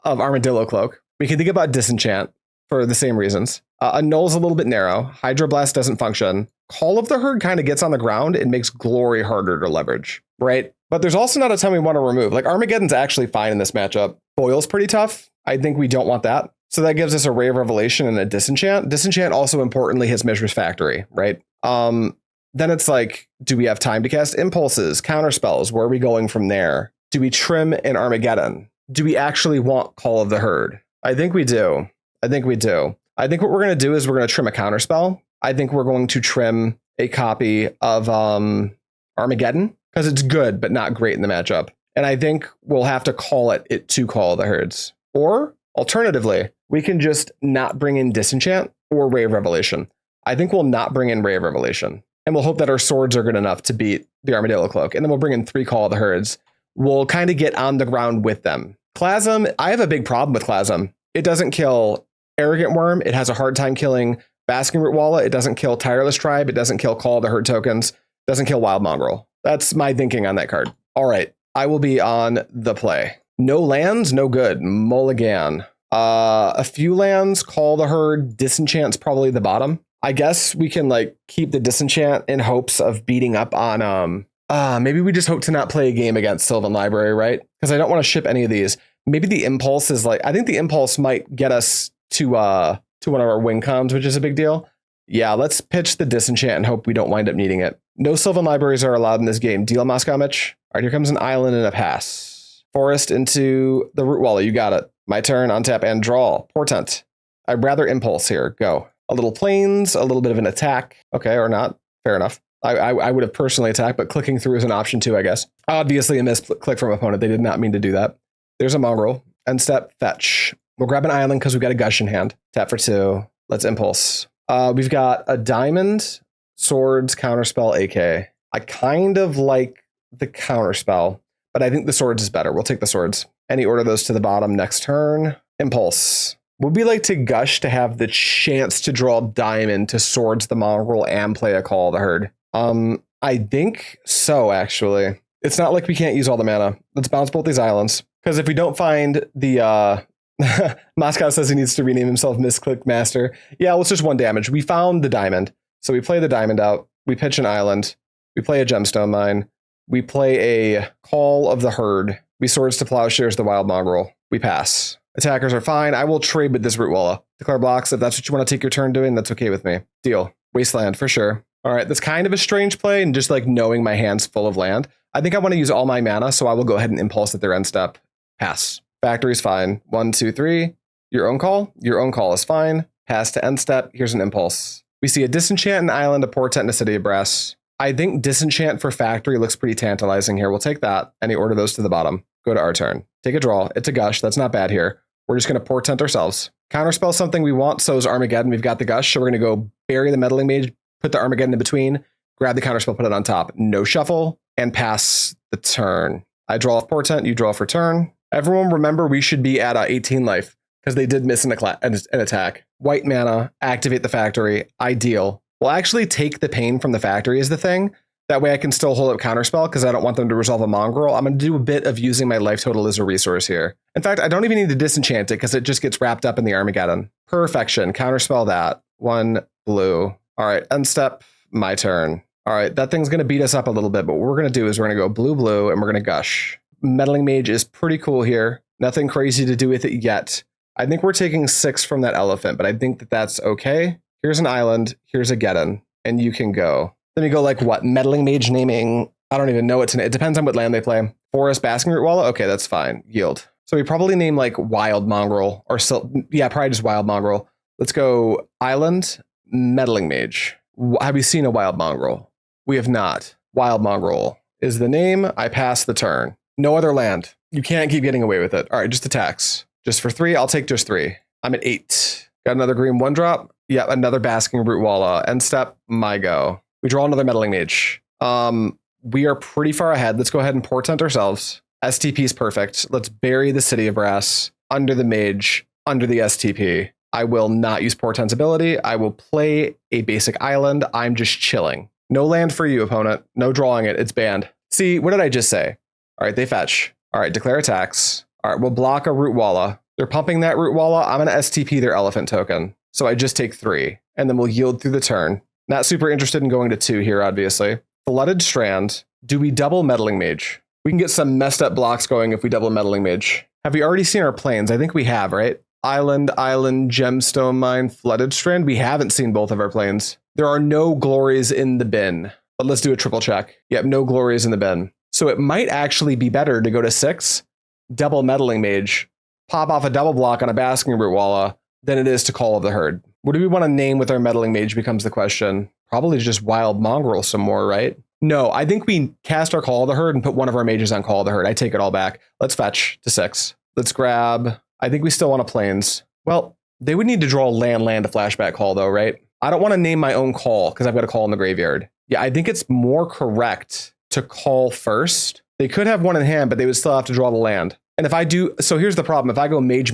Armadillo Cloak. We can think about Disenchant for the same reasons. Annul's a little bit narrow. Hydroblast doesn't function. Call of the Herd kind of gets on the ground. It makes Glory harder to leverage, right? But there's also not a ton we want to remove. Like Armageddon's actually fine in this matchup. Foil's pretty tough. I think we don't want that. So that gives us a Ray of Revelation and a Disenchant. Disenchant also importantly hits Mishra's Factory, right? Then it's like, do we have time to cast Impulses, Counterspells? Where are we going from there? Do we trim an Armageddon? Do we actually want Call of the Herd? I think we do. I think we do. I think what we're going to do is we're going to trim a Counterspell. I think we're going to trim a copy of Armageddon because it's good, but not great in the matchup. And I think we'll have to call it to Call of the Herds. Or alternatively, we can just not bring in Disenchant or Ray of Revelation. I think we'll not bring in Ray of Revelation. And we'll hope that our swords are good enough to beat the Armadillo Cloak. And then we'll bring in 3 Call of the Herds. We'll kind of get on the ground with them. Plasm, I have a big problem with Plasm. It doesn't kill Arrogant Worm. It has a hard time killing Basking Root Walla. It doesn't kill Tireless Tribe. It doesn't kill Call of the Herd tokens. It doesn't kill Wild Mongrel. That's my thinking on that card. All right. I will be on the play. No lands, no good. Mulligan. A few lands, Call the Herd. Disenchant's probably the bottom. I guess we can like keep the Disenchant in hopes of beating up on maybe we just hope to not play a game against Sylvan Library, right? Because I don't want to ship any of these. Maybe the Impulse is like, I think the Impulse might get us to one of our win cons, which is a big deal. Yeah, let's pitch the Disenchant and hope we don't wind up needing it. No Sylvan Libraries are allowed in this game. Deal Moscow Mitch. All right, here comes an island and a pass. Forest into the Root Walla. You got it. My turn, untap and draw. Portent. I'd rather Impulse here. Go. A little plains, a little bit of an attack. Okay, or not. Fair enough. I would have personally attacked, but clicking through is an option too, I guess. Obviously a misclick from opponent. They did not mean to do that. There's a Mongrel. End step, fetch. We'll grab an island because we've got a Gush in hand. Tap for 2. Let's Impulse. We've got a Diamond, Swords, Counterspell, AK. I kind of like the Counterspell, but I think the Swords is better. We'll take the Swords. Any order those to the bottom next turn. Impulse. Would we like to Gush to have the chance to draw Diamond to Swords the Mongrel and play a Call of the Herd? I think so, actually. It's not like we can't use all the mana. Let's bounce both these islands. Because if we don't find the Moscow says he needs to rename himself Misclick Master. Yeah, well, it's just 1 damage. We found the Diamond. So we play the Diamond out. We pitch an island. We play a Gemstone Mine. We play a Call of the Herd. We Swords to Plowshares the Wild Mongrel. We pass. Attackers are fine. I will trade with this Root Walla. Declare blocks. If that's what you want to take your turn doing, that's okay with me. Deal. Wasteland for sure. All right, that's kind of a strange play, and just like knowing my hand's full of land. I think I want to use all my mana, so I will go ahead and Impulse at their end step. Pass. Factory's fine. 1, 2, 3. Your own call. Your own call is fine. Pass to end step. Here's an Impulse. We see a Disenchant, an Island, a Portent, and a City of Brass. I think Disenchant for Factory looks pretty tantalizing here. We'll take that. Any order those to the bottom. Go to our turn. Take a draw. It's a Gush. That's not bad here. We're just going to Portent ourselves. Counterspell something we want. So is Armageddon. We've got the Gush. So we're going to go bury the Meddling Mage, put the Armageddon in between, grab the Counterspell, put it on top. No shuffle, and pass the turn. I draw off Portent. You draw for turn. Everyone remember we should be at 18 life because they did miss an attack. White mana, activate the Factory. Ideal. We'll actually take the pain from the Factory is the thing. That way I can still hold up Counterspell because I don't want them to resolve a Mongrel. I'm going to do a bit of using my life total as a resource here. In fact, I don't even need to disenchant it because it just gets wrapped up in the Armageddon. Perfection. Counterspell that. 1 blue. All right, end step, my turn. All right, that thing's going to beat us up a little bit, but what we're going to do is we're going to go blue, blue, and we're going to Gush. Meddling Mage is pretty cool here. Nothing crazy to do with it yet. I think we're taking 6 from that elephant, but I think that that's okay. Here's an island. Here's a Geddon, and you can go. Let me go like what? Meddling Mage naming. I don't even know what to name. It depends on what land they play. Forest Basking Root Walla? Okay, that's fine. Yield. So we probably name like Wild Mongrel or yeah, probably just Wild Mongrel. Let's go Island, Meddling Mage. Have we seen a Wild Mongrel? We have not. Wild Mongrel is the name. I pass the turn. No other land. You can't keep getting away with it. All right, just attacks. Just for 3, I'll take just 3. I'm at 8. Got another green 1-drop. Yep, another Basking Root Walla. End step, my go. We draw another Meddling Mage. We are pretty far ahead. Let's go ahead and Portent ourselves. STP is perfect. Let's bury the City of Brass under the Mage, under the STP. I will not use Portent's ability. I will play a basic island. I'm just chilling. No land for you, opponent. No drawing it. It's banned. See, what did I just say? All right, they fetch. All right, declare attacks. All right, we'll block a Root Walla. They're pumping that Root Walla. I'm going to STP their elephant token. So I just take 3, and then we'll yield through the turn. Not super interested in going to 2 here, obviously. Flooded Strand. Do we double Meddling Mage? We can get some messed up blocks going if we double Meddling Mage. Have we already seen our planes? I think we have, right? Island, Gemstone Mine, Flooded Strand. We haven't seen both of our planes. There are no glories in the bin. But let's do a triple check. Yep, no glories in the bin. So it might actually be better to go to 6, double Meddling Mage, pop off a double block on a Basking Root Walla than it is to Call of the Herd. What do we want to name with our Meddling Mage becomes the question. Probably just Wild Mongrel some more, right? No, I think we cast our Call of the Herd and put one of our mages on Call of the Herd. I take it all back. Let's fetch to 6. Let's grab... I think we still want a plains. Well, they would need to draw land to flashback call though, right? I don't want to name my own call because I've got a call in the graveyard. Yeah, I think it's more correct to call first. They could have one in hand, but they would still have to draw the land. And if I do, so here's the problem. If I go Mage,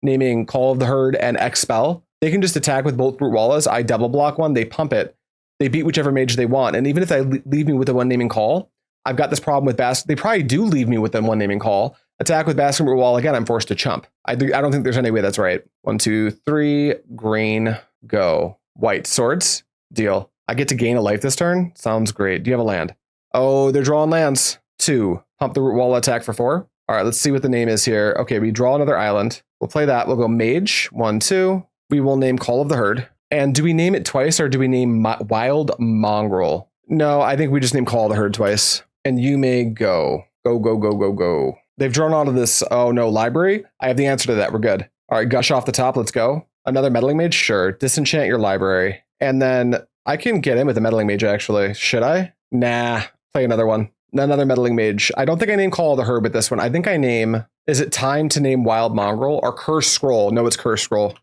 naming Call of the Herd and Expel, they can just attack with both Root Wallas. I double block one, they pump it. They beat whichever mage they want. And even if they leave me with the one naming call, I've got this problem with They probably do leave me with the one naming call. Attack with Basking Root Walla again, I'm forced to chump. I don't think there's any way that's right. 1, 2, 3, green, go. White, swords, deal. I get to gain a life this turn? Sounds great. Do you have a land? Oh, they're drawing lands. 2, pump the Root Walla attack for 4. All right, let's see what the name is here. Okay, we draw another island. We'll play that. We'll go Mage, 1, 2. We will name Call of the Herd. And do we name it twice or do we name Wild Mongrel? No, I think we just name Call of the Herd twice. And you may go. Go, go, go, go, go. They've drawn out of this, oh no, library. I have the answer to that. We're good. All right, Gush off the top. Let's go. Another Meddling Mage? Sure. Disenchant your library. And then I can get in with a Meddling Mage, actually. Should I? Nah. Play another one. Another Meddling Mage. I don't think I name Call of the Herd with this one. I think I name... Is it time to name Wild Mongrel or Curse Scroll? No, it's Curse Scroll.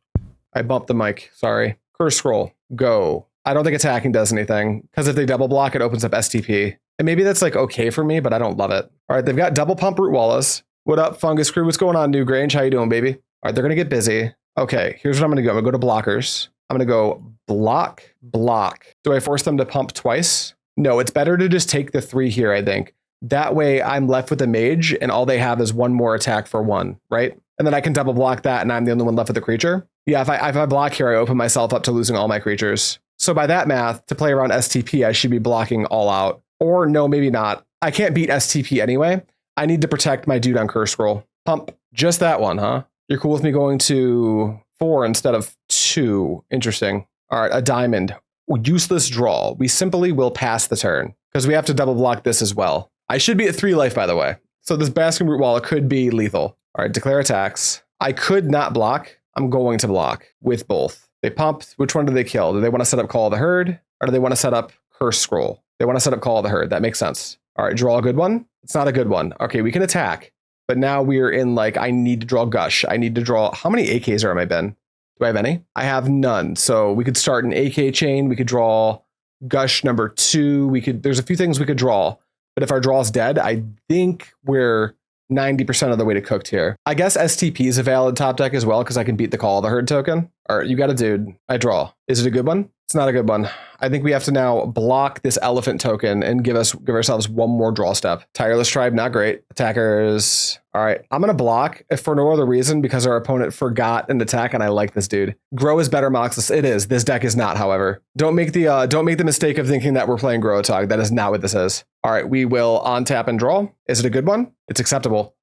I bumped the mic. Sorry. Curse Scroll. Go. I don't think attacking does anything because if they double block, it opens up STP. And maybe that's like okay for me, but I don't love it. All right, they've got double pump Root Wallas. What up, Fungus Crew? What's going on, Newgrange? How you doing, baby? All right, they're going to get busy. Okay, here's what I'm going to go. I'm going to go to blockers. I'm going to go block, block. Do I force them to pump twice? No, it's better to just take the 3 here, I think. That way I'm left with a mage and all they have is 1 more attack for 1, right? And then I can double block that and I'm the only one left with the creature. Yeah, if I block here, I open myself up to losing all my creatures. So by that math, to play around STP, I should be blocking all out. Or no, maybe not. I can't beat STP anyway. I need to protect my dude on Curse Scroll. Pump. Just that one, huh? You're cool with me going to 4 instead of 2. Interesting. All right, a diamond. Useless draw. We simply will pass the turn because we have to double block this as well. I should be at 3 life, by the way. So this Basking Root Walla could be lethal. All right, declare attacks. I could not block. I'm going to block with both. They pump. Which one do they kill? Do they want to set up Call of the Herd or do they want to set up Curse Scroll? They want to set up Call of the Herd. That makes sense. All right, draw a good one. It's not a good one. Okay, we can attack. But now we're in like, I need to draw Gush. I need to draw, how many AKs are in my bin? Do I have any? I have none. So we could start an AK chain. We could draw Gush number 2. There's a few things we could draw. But if our draw is dead, I think we're 90% of the way to cooked here. I guess STP is a valid top deck as well because I can beat the Call of the Herd token. All right, you got a dude. I draw. Is it a good one? It's not a good one. I think we have to now block this elephant token and give ourselves one more draw step. Tireless Tribe, not great. Attackers. All right, I'm gonna block if for no other reason because our opponent forgot an attack and I like this dude. Grow is better, Mox. It is. This deck is not, however. Don't make the mistake of thinking that we're playing Grootog. That is not what this is. All right, we will on tap and draw. Is it a good one? It's acceptable.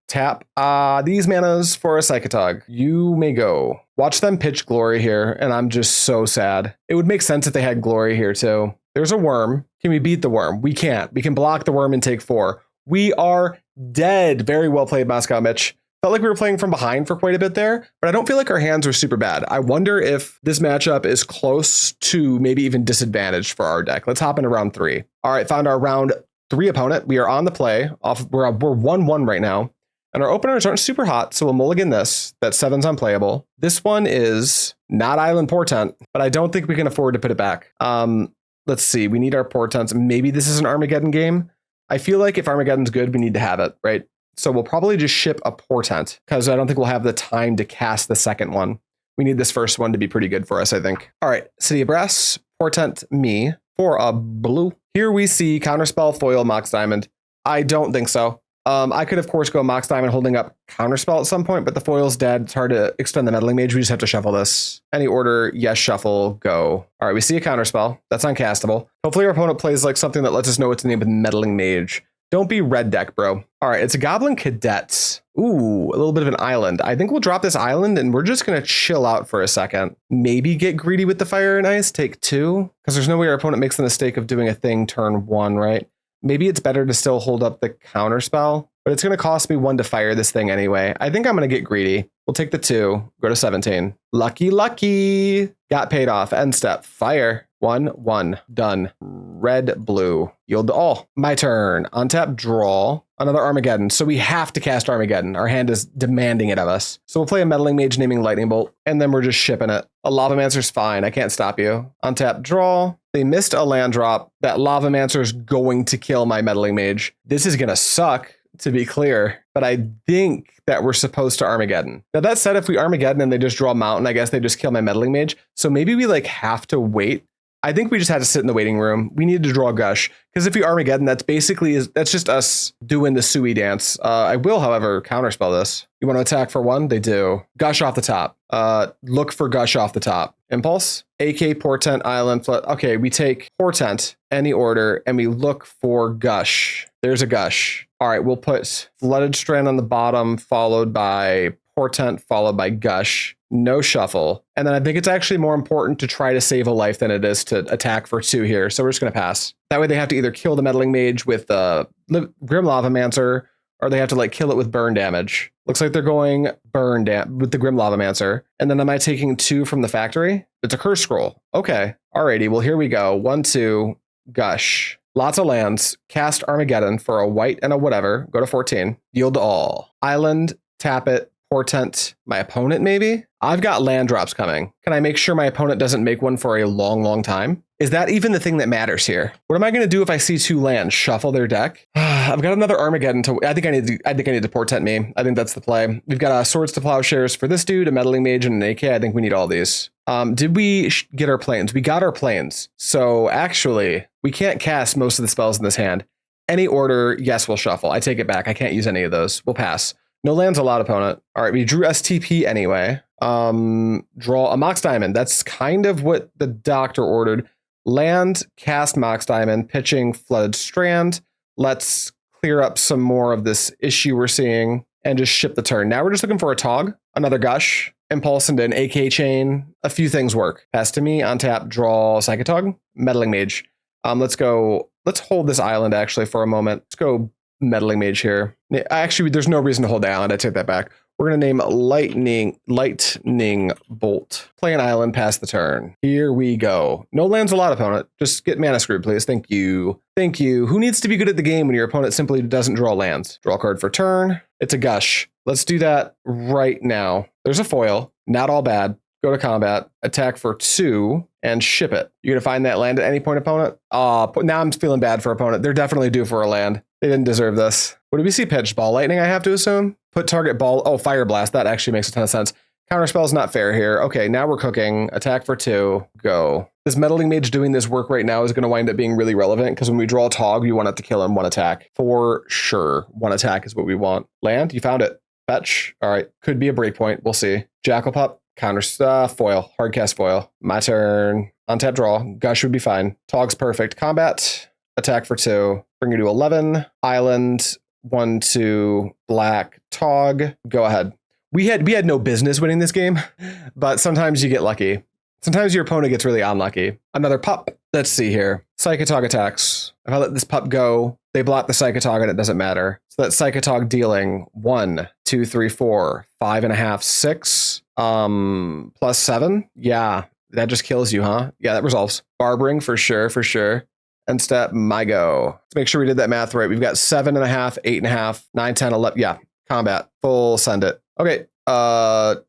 Tap these manas for a Psychatog. You may go. Watch them pitch Glory here, and I'm just so sad. It would make sense if they had Glory here too. There's a worm. Can we beat the worm? We can't. We can block the worm and take 4. We are dead. Very well played, Moscow Mitch. Felt like we were playing from behind for quite a bit there, but I don't feel like our hands were super bad. I wonder if this matchup is close to maybe even disadvantaged for our deck. Let's hop into round 3. All right, found our round 3 opponent. We are on the play. We're 1-1 right now. And our openers aren't super hot, so we'll mulligan this. That 7's unplayable. This one is not Island Portent, but I don't think we can afford to put it back. Let's see. We need our Portents. Maybe this is an Armageddon game. I feel like if Armageddon's good, we need to have it, right? So we'll probably just ship a Portent because I don't think we'll have the time to cast the second one. We need this first one to be pretty good for us, I think. All right, City of Brass, Portent me for a blue. Here we see Counterspell, foil, Mox Diamond. I don't think so. I could, of course, go Mox Diamond holding up Counterspell at some point, but the foil's dead. It's hard to extend the Meddling Mage. We just have to shuffle this. Any order, yes, shuffle, go. All right, we see a Counterspell. That's uncastable. Hopefully our opponent plays like something that lets us know what to name with Meddling Mage. Don't be red deck, bro. All right, it's a Goblin Cadet. Ooh, a little bit of an island. I think we'll drop this island and we're just going to chill out for a second. Maybe get greedy with the Fire and Ice, take 2. Because there's no way our opponent makes the mistake of doing a thing turn 1, right? Maybe it's better to still hold up the Counterspell, but it's going to cost me 1 to fire this thing anyway. I think I'm going to get greedy. We'll take the 2, go to 17. Lucky, lucky. Got paid off. End step. Fire. 1-1. Done. Red, blue. Yield to all. My turn. Untap, draw. Another Armageddon. So we have to cast Armageddon. Our hand is demanding it of us. So we'll play a Meddling Mage naming Lightning Bolt, and then we're just shipping it. A Lavamancer's fine. I can't stop you. Untap, draw. They missed a land drop. That Lavamancer is going to kill my Meddling Mage. This is going to suck, to be clear, but I think that we're supposed to Armageddon. Now that said, if we Armageddon and they just draw Mountain, I guess they just kill my Meddling Mage. So maybe we like have to wait. I think we just had to sit in the waiting room. We need to draw Gush because if we Armageddon, that's just us doing the Sui dance. I will, however, counterspell this. You want to attack for 1? They do. Gush off the top. Look for Gush off the top. Impulse. AK, Portent, Island, Flood. Okay, we take Portent, any order, and we look for Gush. There's a Gush. All right, we'll put Flooded Strand on the bottom, followed by Portent, followed by Gush. No shuffle. And then I think it's actually more important to try to save a life than it is to attack for 2 here. So we're just going to pass. That way they have to either kill the Meddling Mage with the Grim Lavamancer, or they have to like kill it with burn damage. Looks like they're going burn with the Grim Lavamancer. And then am I taking 2 from the factory? It's a curse scroll. Okay. Alrighty. Well, here we go. 1, 2, Gush. Lots of lands. Cast Armageddon for a white and a whatever. Go to 14. Yield to all. Island. Tap it. Portent. My opponent, maybe? I've got land drops coming. Can I make sure my opponent doesn't make one for a long, long time? Is that even the thing that matters here? What am I going to do if I see 2 lands? Shuffle their deck? I've got another Armageddon to... I think I need to Portent me. I think that's the play. We've got Swords to Plowshares for this dude, a Meddling Mage, and an AK. I think we need all these. Did we get our planes? We got our planes. So actually, we can't cast most of the spells in this hand. Any order, yes, we'll shuffle. I take it back. I can't use any of those. We'll pass. No lands allowed, opponent. All right, we drew STP anyway. Draw a Mox Diamond. That's kind of what the doctor ordered. Land, cast Mox Diamond, pitching Flooded Strand. Let's clear up some more of this issue we're seeing and just ship the turn. Now we're just looking for a Tog, another Gush, Impulse into an AK chain. A few things work. Pass to me, on tap, draw Psychatog, Meddling Mage. Let's hold this island actually for a moment. Let's go Meddling Mage here. Actually, there's no reason to hold the island. I take that back. We're going to name Lightning Bolt. Play an island, pass the turn. Here we go. No lands allowed, opponent. Just get mana screwed, please. Thank you. Thank you. Who needs to be good at the game when your opponent simply doesn't draw lands? Draw a card for turn. It's a Gush. Let's do that right now. There's a foil. Not all bad. Go to combat. Attack for 2 and ship it. You're going to find that land at any point, opponent? Now I'm feeling bad for opponent. They're definitely due for a land. They didn't deserve this. What do we see pitched? Ball Lightning, I have to assume? Put target ball. Oh, Fire Blast. That actually makes a ton of sense. Counterspell's not fair here. Okay, now we're cooking. Attack for 2. Go. This Meddling Mage doing this work right now is going to wind up being really relevant because when we draw a Tog, we want it to kill in 1 attack. For sure. 1 attack is what we want. Land? You found it. Fetch. All right. Could be a breakpoint. We'll see. Jackal Pup. Counter foil. Hardcast foil. My turn. Untap draw. Gush would be fine. Tog's perfect. Combat. Attack for 2. Bring you to 11. Island. 1, 2. Black. Tog. Go ahead. We had no business winning this game, but sometimes you get lucky. Sometimes your opponent gets really unlucky. Another pup. Let's see here. Psychatog attacks. If I let this pup go, they block the Psychatog and it doesn't matter. So that Psychatog dealing 1, 2, 3, 4, 5.5, 6, plus 7. Yeah, that just kills you, huh? Yeah, that resolves. Barbering for sure, for sure. End step, my go. Let's make sure we did that math right. We've got 7.5, 8.5, 9, 10, 11. Yeah, combat. Full send it. Okay.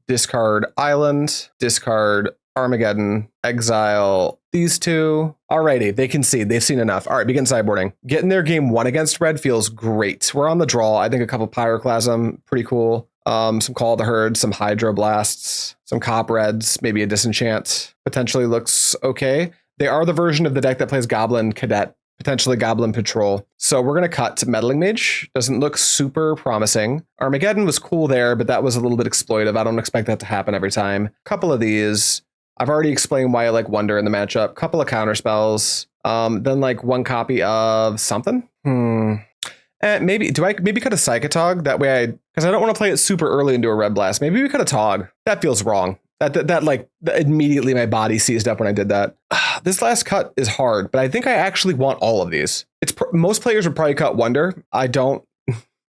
Discard Island. Discard Armageddon. Exile these 2. Alrighty, they can see. They've seen enough. All right, begin sideboarding. Getting their game 1 against red feels great. We're on the draw. I think a couple Pyroclasm, pretty cool. Some Call of the Herd, some Hydroblasts, some Cop Reds, maybe a Disenchant. Potentially looks okay. They are the version of the deck that plays Goblin Cadet, potentially Goblin Patrol. So we're going to cut to Meddling Mage. Doesn't look super promising. Armageddon was cool there, but that was a little bit exploitive. I don't expect that to happen every time. A couple of these. I've already explained why I like Wonder in the matchup. Couple of counterspells. Then like 1 copy of something. Maybe cut a Psychatog? That way because I don't want to play it super early into a Red Blast. Maybe we cut a Tog. That feels wrong. That immediately my body seized up when I did that. This last cut is hard, but I think I actually want all of these. Most players would probably cut Wonder. I don't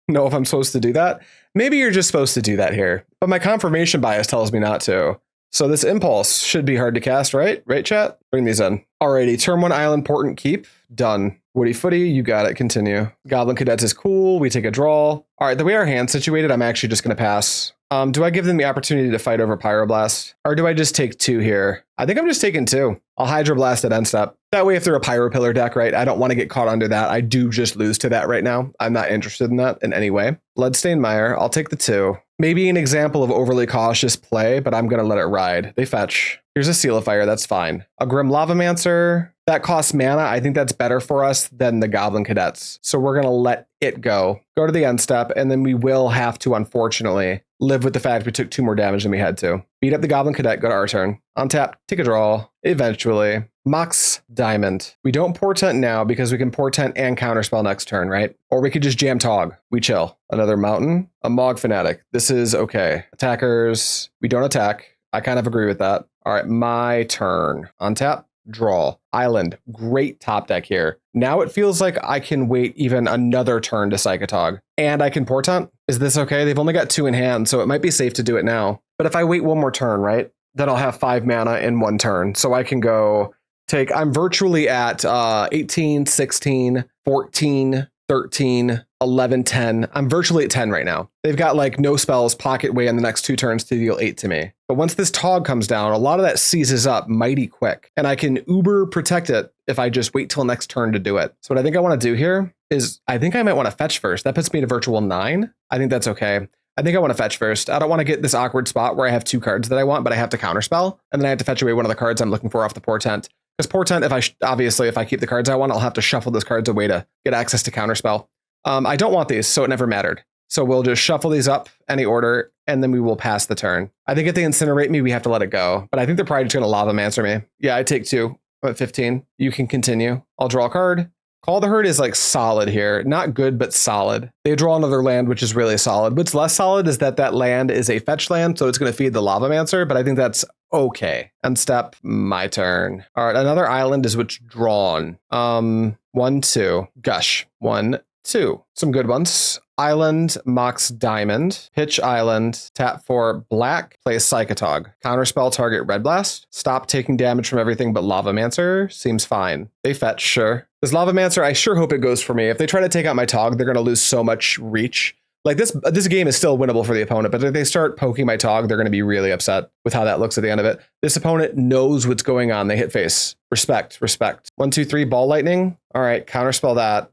know if I'm supposed to do that. Maybe you're just supposed to do that here, but my confirmation bias tells me not to. So this Impulse should be hard to cast, right? Right, chat? Bring these in. Alrighty, turn 1 Island, Portent, keep. Done. Woody Footy, you got it. Continue. Goblin Cadets is cool. We take a draw. All right, the way our hand's situated, I'm actually just going to pass. Do I give them the opportunity to fight over Pyroblast? Or do I just take 2 here? I think I'm just taking 2. I'll Hydroblast at end step. That way, if they're a Pyro Pillar deck, right, I don't want to get caught under that. I do just lose to that right now. I'm not interested in that in any way. Bloodstained Mire, I'll take the 2. Maybe an example of overly cautious play, but I'm going to let it ride. They fetch. Here's a Seal of Fire. That's fine. A Grim Lavamancer. That costs mana. I think that's better for us than the Goblin Cadets. So we're going to let it go. Go to the end step, and then we will have to, unfortunately, live with the fact we took 2 more damage than we had to. Beat up the Goblin Cadet. Go to our turn. Untap. Take a draw. Eventually. Mox Diamond. We don't Portent now because we can Portent and Counterspell next turn, right? Or we could just jam Tog. We chill. Another Mountain. A Mog Fanatic. This is okay. Attackers. We don't attack. I kind of agree with that. All right, my turn. Untap. Draw. Island. Great top deck here. Now it feels like I can wait even another turn to Psychatog. And I can Portent. Is this okay? They've only got 2 in hand, so it might be safe to do it now. But if I wait 1 more turn, right? Then I'll have 5 mana in 1 turn. So I can go I'm virtually at 18, 16, 14, 13, 11, 10. I'm virtually at 10 right now. They've got like no spells, pocket way in the next 2 turns to deal 8 to me. But once this Tog comes down, a lot of that seizes up mighty quick. And I can uber protect it if I just wait till next turn to do it. So what I think I want to do here is I think I might want to fetch first. That puts me to virtual 9. I think that's okay. I think I want to fetch first. I don't want to get this awkward spot where I have 2 cards that I want, but I have to counterspell. And then I have to fetch away one of the cards I'm looking for off the Portent. Because Portent, if I keep the cards I want, I'll have to shuffle those cards away to get access to Counterspell. I don't want these, so it never mattered. So we'll just shuffle these up any order, and then we will pass the turn. I think if they incinerate me, we have to let it go. But I think they're probably just going to Lavamancer me. Yeah, I take 2. I'm at 15. You can continue. I'll draw a card. Call the Herd is like solid here. Not good, but solid. They draw another land, which is really solid. What's less solid is that land is a fetch land, so it's going to feed the Lavamancer, but I think that's okay. End step, my turn. All right, another island is withdrawn. 1, 2. Gush. 1, 2. Some good ones. Island, Mox Diamond, Pitch Island, tap for black, play Psychatog. Counterspell target Red Blast. Stop taking damage from everything but Lavamancer. Seems fine. They fetch, sure. This Lavamancer, I sure hope it goes for me. If they try to take out my Tog, they're going to lose so much reach. Like this game is still winnable for the opponent, but if they start poking my Tog, they're going to be really upset with how that looks at the end of it. This opponent knows what's going on. They hit face. Respect, respect. 1, 2, 3, Ball Lightning. All right, counterspell that.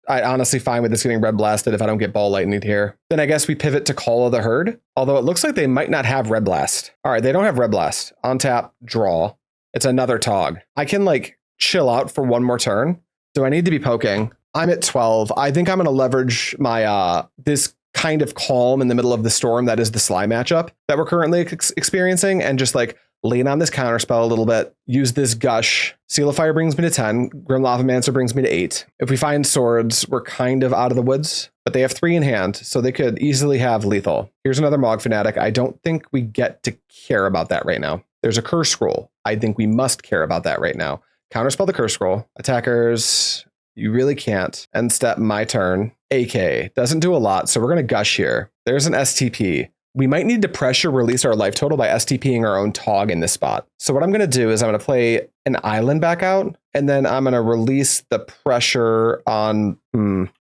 I honestly fine with this getting red blasted if I don't get ball lightning here. Then I guess we pivot to Call of the Herd, although it looks like they might not have red blast. All right, they don't have red blast. On tap, draw. It's another Tog. I can like chill out for one more turn. Do I need to be poking? I'm at 12. I think I'm going to leverage my this kind of calm in the middle of the storm that is the Sly matchup that we're currently experiencing, and just like lean on this counterspell a little bit, use this Gush. Seal of Fire brings me to 10. Grim Lavamancer brings me to 8. If we find swords, we're kind of out of the woods, but they have 3 in hand, so they could easily have lethal. Here's another Mog Fanatic. I don't think we get to care about that right now. There's a Curse Scroll. I think we must care about that right now. Counterspell the Curse Scroll. Attackers, you really can't. End step, my turn. AK doesn't do a lot, so we're going to Gush here. There's an STP. We might need to pressure release our life total by STPing our own Tog in this spot. So what I'm going to do is I'm going to play an island back out, and then I'm going to release the pressure on...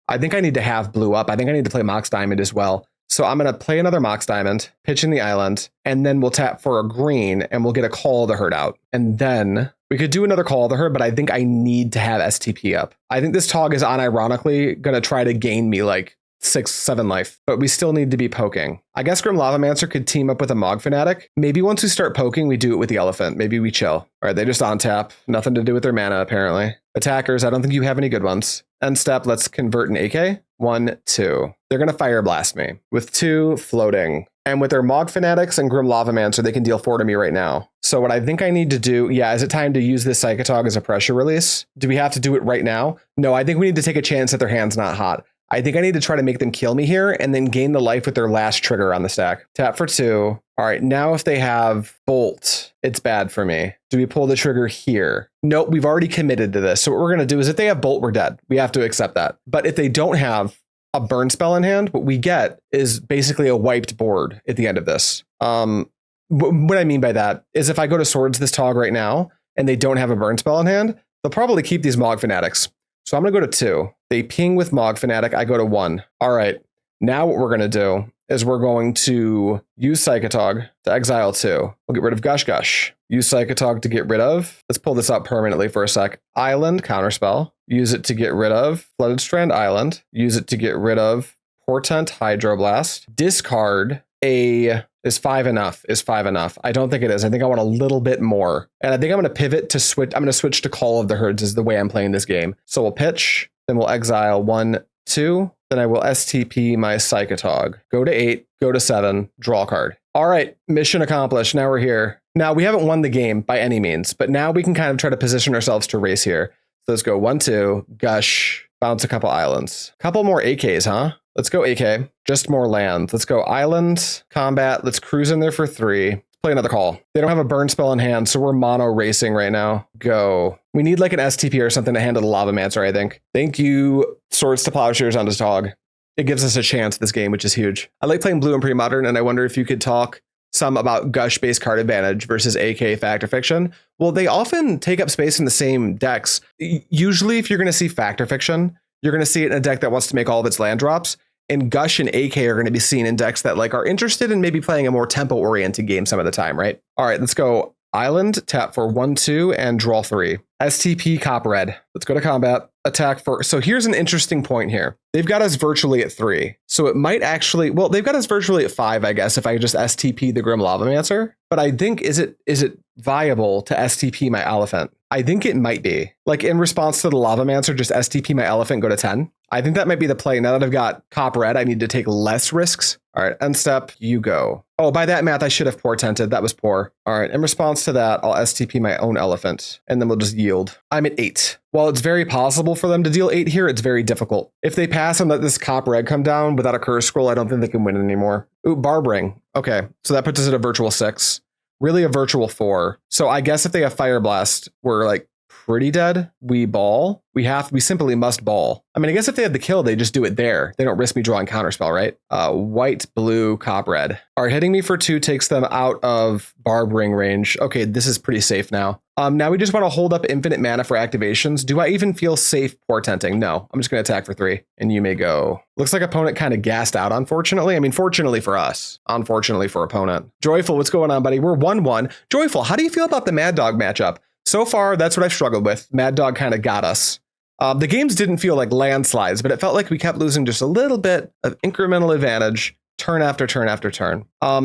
I think I need to have blue up. I think I need to play Mox Diamond as well. So I'm going to play another Mox Diamond, pitch in the island, and then we'll tap for a green, and we'll get a Call of the Herd out. And then we could do another Call of the Herd, but I think I need to have STP up. I think this Tog is unironically going to try to gain me like 6-7 life, but we still need to be poking. I guess Grim Lavamancer could team up with a Mog Fanatic. Maybe once we start poking, we do it with the Elephant. Maybe we chill. All right, they just on tap. Nothing to do with their mana, apparently. Attackers, I don't think you have any good ones. End step, let's convert an AK. 1, 2. They're going to Fire Blast me with 2 floating. And with their Mog Fanatics and Grim Lavamancer, they can deal 4 to me right now. So what I think I need to do, is it time to use this Psychatog as a pressure release? Do we have to do it right now? No, I think we need to take a chance that their hand's not hot. I think I need to try to make them kill me here and then gain the life with their last trigger on the stack. Tap for 2. All right, now if they have Bolt, it's bad for me. Do we pull the trigger here? Nope, we've already committed to this. So what we're going to do is if they have Bolt, we're dead. We have to accept that. But if they don't have a burn spell in hand, what we get is basically a wiped board at the end of this. What I mean by that is if I go to Swords this Tog right now and they don't have a burn spell in hand, they'll probably keep these Mog Fanatics. So I'm going to go to 2. They ping with Mog Fanatic. I go to 1. All right. Now what we're going to do is we're going to use Psychatog to exile 2. We'll get rid of Gush. Use Psychatog to get rid of. Let's pull this up permanently for a sec. Island, Counterspell. Use it to get rid of Flooded Strand Island. Use it to get rid of Portent, Hydroblast. Discard a... Is 5 enough? Is 5 enough? I don't think it is. I think I want a little bit more. And I think I'm going to pivot to switch. I'm going to switch to Call of the Herds is the way I'm playing this game. So we'll pitch, then we'll exile 1, 2. Then I will STP my Psychatog. Go to 8, go to 7, draw a card. All right, mission accomplished. Now we're here. Now we haven't won the game by any means, but now we can kind of try to position ourselves to race here. So let's go 1, 2, Gush, bounce a couple islands. Couple more AKs, huh? Let's go AK, just more land. Let's go island, combat. Let's cruise in there for 3. Let's play another call. They don't have a burn spell in hand, so we're mono racing right now. Go. We need like an STP or something to handle the Lavamancer, I think. Thank you, Swords to Plowshares on this Tog. It gives us a chance this game, which is huge. I like playing blue and Premodern, and I wonder if you could talk some about Gush-based card advantage versus AK Fact or Fiction. Well, they often take up space in the same decks. Usually, if you're going to see Fact or Fiction, you're going to see it in a deck that wants to make all of its land drops. And Gush and AK are going to be seen in decks that like are interested in maybe playing a more tempo-oriented game some of the time, right? All right, let's go Island, tap for 1, 2, and draw 3. STP Cop Red. Let's go to combat. Attack for... So here's an interesting point here. They've got us virtually at 3. So it might actually... Well, they've got us virtually at 5, I guess, if I just STP the Grim Lavamancer. But I think, is it viable to STP my Elephant? I think it might be. Like in response to the Lavamancer, just STP my Elephant, go to 10. I think that might be the play. Now that I've got Cop Red, I need to take less risks. All right, end step, you go. Oh, by that math, I should have portented. That was poor. All right, in response to that, I'll STP my own Elephant, and then we'll just yield. I'm at 8. While it's very possible for them to deal 8 here, it's very difficult. If they pass and let this Cop Red come down without a Curse Scroll, I don't think they can win anymore. Ooh, Barbering. Okay, so that puts us at a virtual 6. Really a virtual 4. So I guess if they have Fire Blast, we're like pretty dead. We ball. We simply must ball. I mean, I guess if they have the kill, they just do it there. They don't risk me drawing Counterspell, right? White, blue, Cop Red. All right, hitting me for 2 takes them out of Barbering range. Okay, this is pretty safe now. Now we just want to hold up infinite mana for activations. Do I even feel safe portenting? No, I'm just going to attack for 3 and you may go. Looks like opponent kind of gassed out, unfortunately. I mean, fortunately for us, unfortunately for opponent. Joyful, what's going on, buddy? We're 1-1. Joyful, how do you feel about the Mad Dog matchup? So far, that's what I've struggled with. Mad Dog kind of got us. The games didn't feel like landslides, but it felt like we kept losing just a little bit of incremental advantage turn after turn after turn.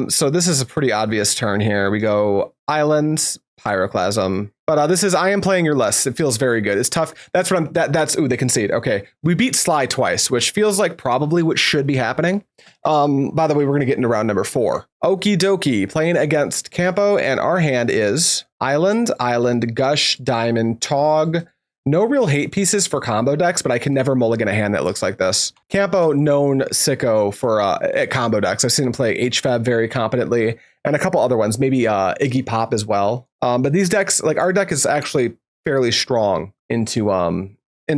So this is a pretty obvious turn here. We go Island, Pyroclasm. But this is, I am playing your list. It feels very good. It's tough. That's what that's, ooh, they concede. Okay. We beat Sly twice, which feels like probably what should be happening. By the way, we're going to get into round number 4. Okie dokie, playing against Campo, and our hand is Island, Gush, Diamond, Tog. No real hate pieces for combo decks, but I can never mulligan a hand that looks like this. Campo, known sicko for at combo decks. I've seen him play HFAB very competently, and a couple other ones, maybe Iggy Pop as well. But these decks, like our deck is actually fairly strong into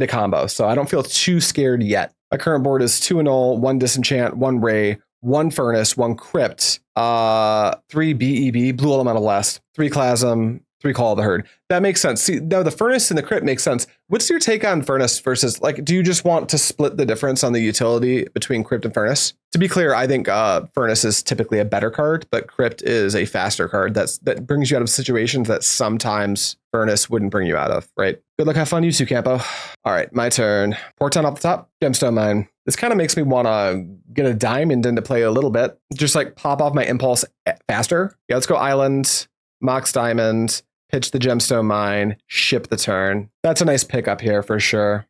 combo, so I don't feel too scared yet. My current board is 2 Annul, 1 Disenchant, 1 Ray, 1 Furnace, 1 Crypt, 3 BEB, Blue Elemental Blast, 3 Clasm, 3 Call of the Herd. That makes sense. See, now the Furnace and the Crypt makes sense. What's your take on Furnace versus, like, do you just want to split the difference on the utility between Crypt and Furnace? To be clear, I think Furnace is typically a better card, but Crypt is a faster card that brings you out of situations that sometimes Furnace wouldn't bring you out of, right? Good luck, have fun, you two, Campo. All right, my turn. Portent up the top, Gemstone Mine. This kind of makes me want to get a diamond into play a little bit. Just like pop off my impulse faster. Yeah, let's go Island, Mox Diamond, pitch the Gemstone Mine, ship the turn. That's a nice pickup here for sure.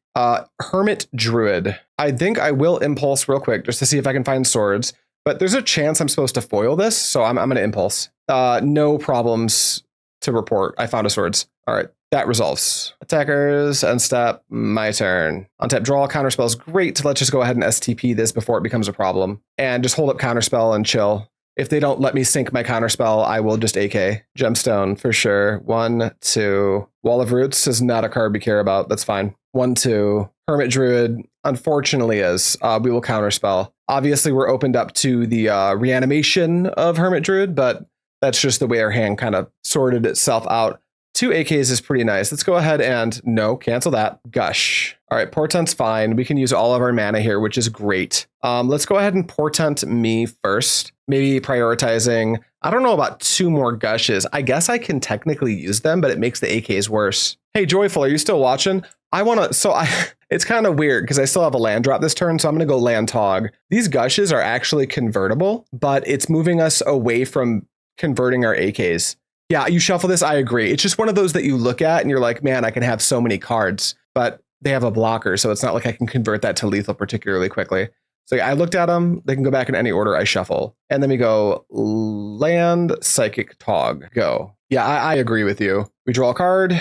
Hermit Druid. I think I will impulse real quick just to see if I can find swords, but there's a chance I'm supposed to foil this, so I'm going to impulse. No problems to report. I found a swords. All right, that resolves. Attackers, end step, my turn. Untap draw, counterspell is great. Let's just go ahead and STP this before it becomes a problem. And just hold up counterspell and chill. If they don't let me sync my counterspell, I will just AK. Gemstone for sure. 1, 2. Wall of Roots is not a card we care about. That's fine. 1, 2. Hermit Druid, unfortunately is. We will counterspell. Obviously, we're opened up to the reanimation of Hermit Druid, but that's just the way our hand kind of sorted itself out. 2 AKs is pretty nice. Let's go ahead and no, cancel that. Gush. All right, Portent's fine. We can use all of our mana here, which is great. Let's go ahead and Portent me first. Maybe prioritizing, I don't know about 2 more Gushes. I guess I can technically use them, but it makes the AKs worse. Hey, Joyful, are you still watching? It's kind of weird because I still have a land drop this turn, so I'm going to go land Tog. These Gushes are actually convertible, but it's moving us away from converting our AKs. Yeah, you shuffle this, I agree. It's just one of those that you look at and you're like, man, I can have so many cards, but they have a blocker, so it's not like I can convert that to lethal particularly quickly. So yeah, I looked at them. They can go back in any order I shuffle. And then we go land, Psychatog, go. Yeah, I agree with you. We draw a card.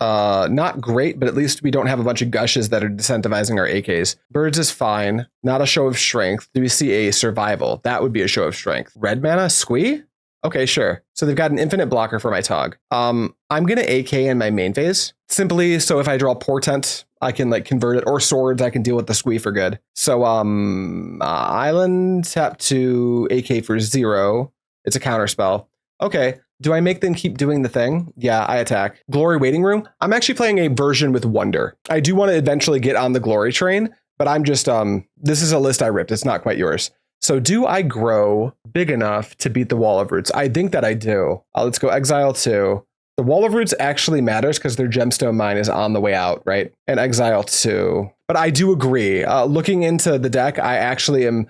Not great, but at least we don't have a bunch of Gushes that are disincentivizing our AKs. Birds is fine. Not a show of strength. Do we see a survival? That would be a show of strength. Red mana, Squee? Okay, sure. So they've got an infinite blocker for my Tog. I'm going to AK in my main phase. Simply so if I draw Portent, I can like convert it, or swords, I can deal with the Squee for good. So Island, tap to AK for 0. It's a counterspell. Okay. Do I make them keep doing the thing? Yeah, I attack. Glory Waiting Room. I'm actually playing a version with Wonder. I do want to eventually get on the Glory train, but I'm just, this is a list I ripped. It's not quite yours. So do I grow big enough to beat the Wall of Roots? I think that I do. Let's go Exile 2. The Wall of Roots actually matters because their Gemstone Mine is on the way out, right? And Exile 2. But I do agree. Looking into the deck, I actually am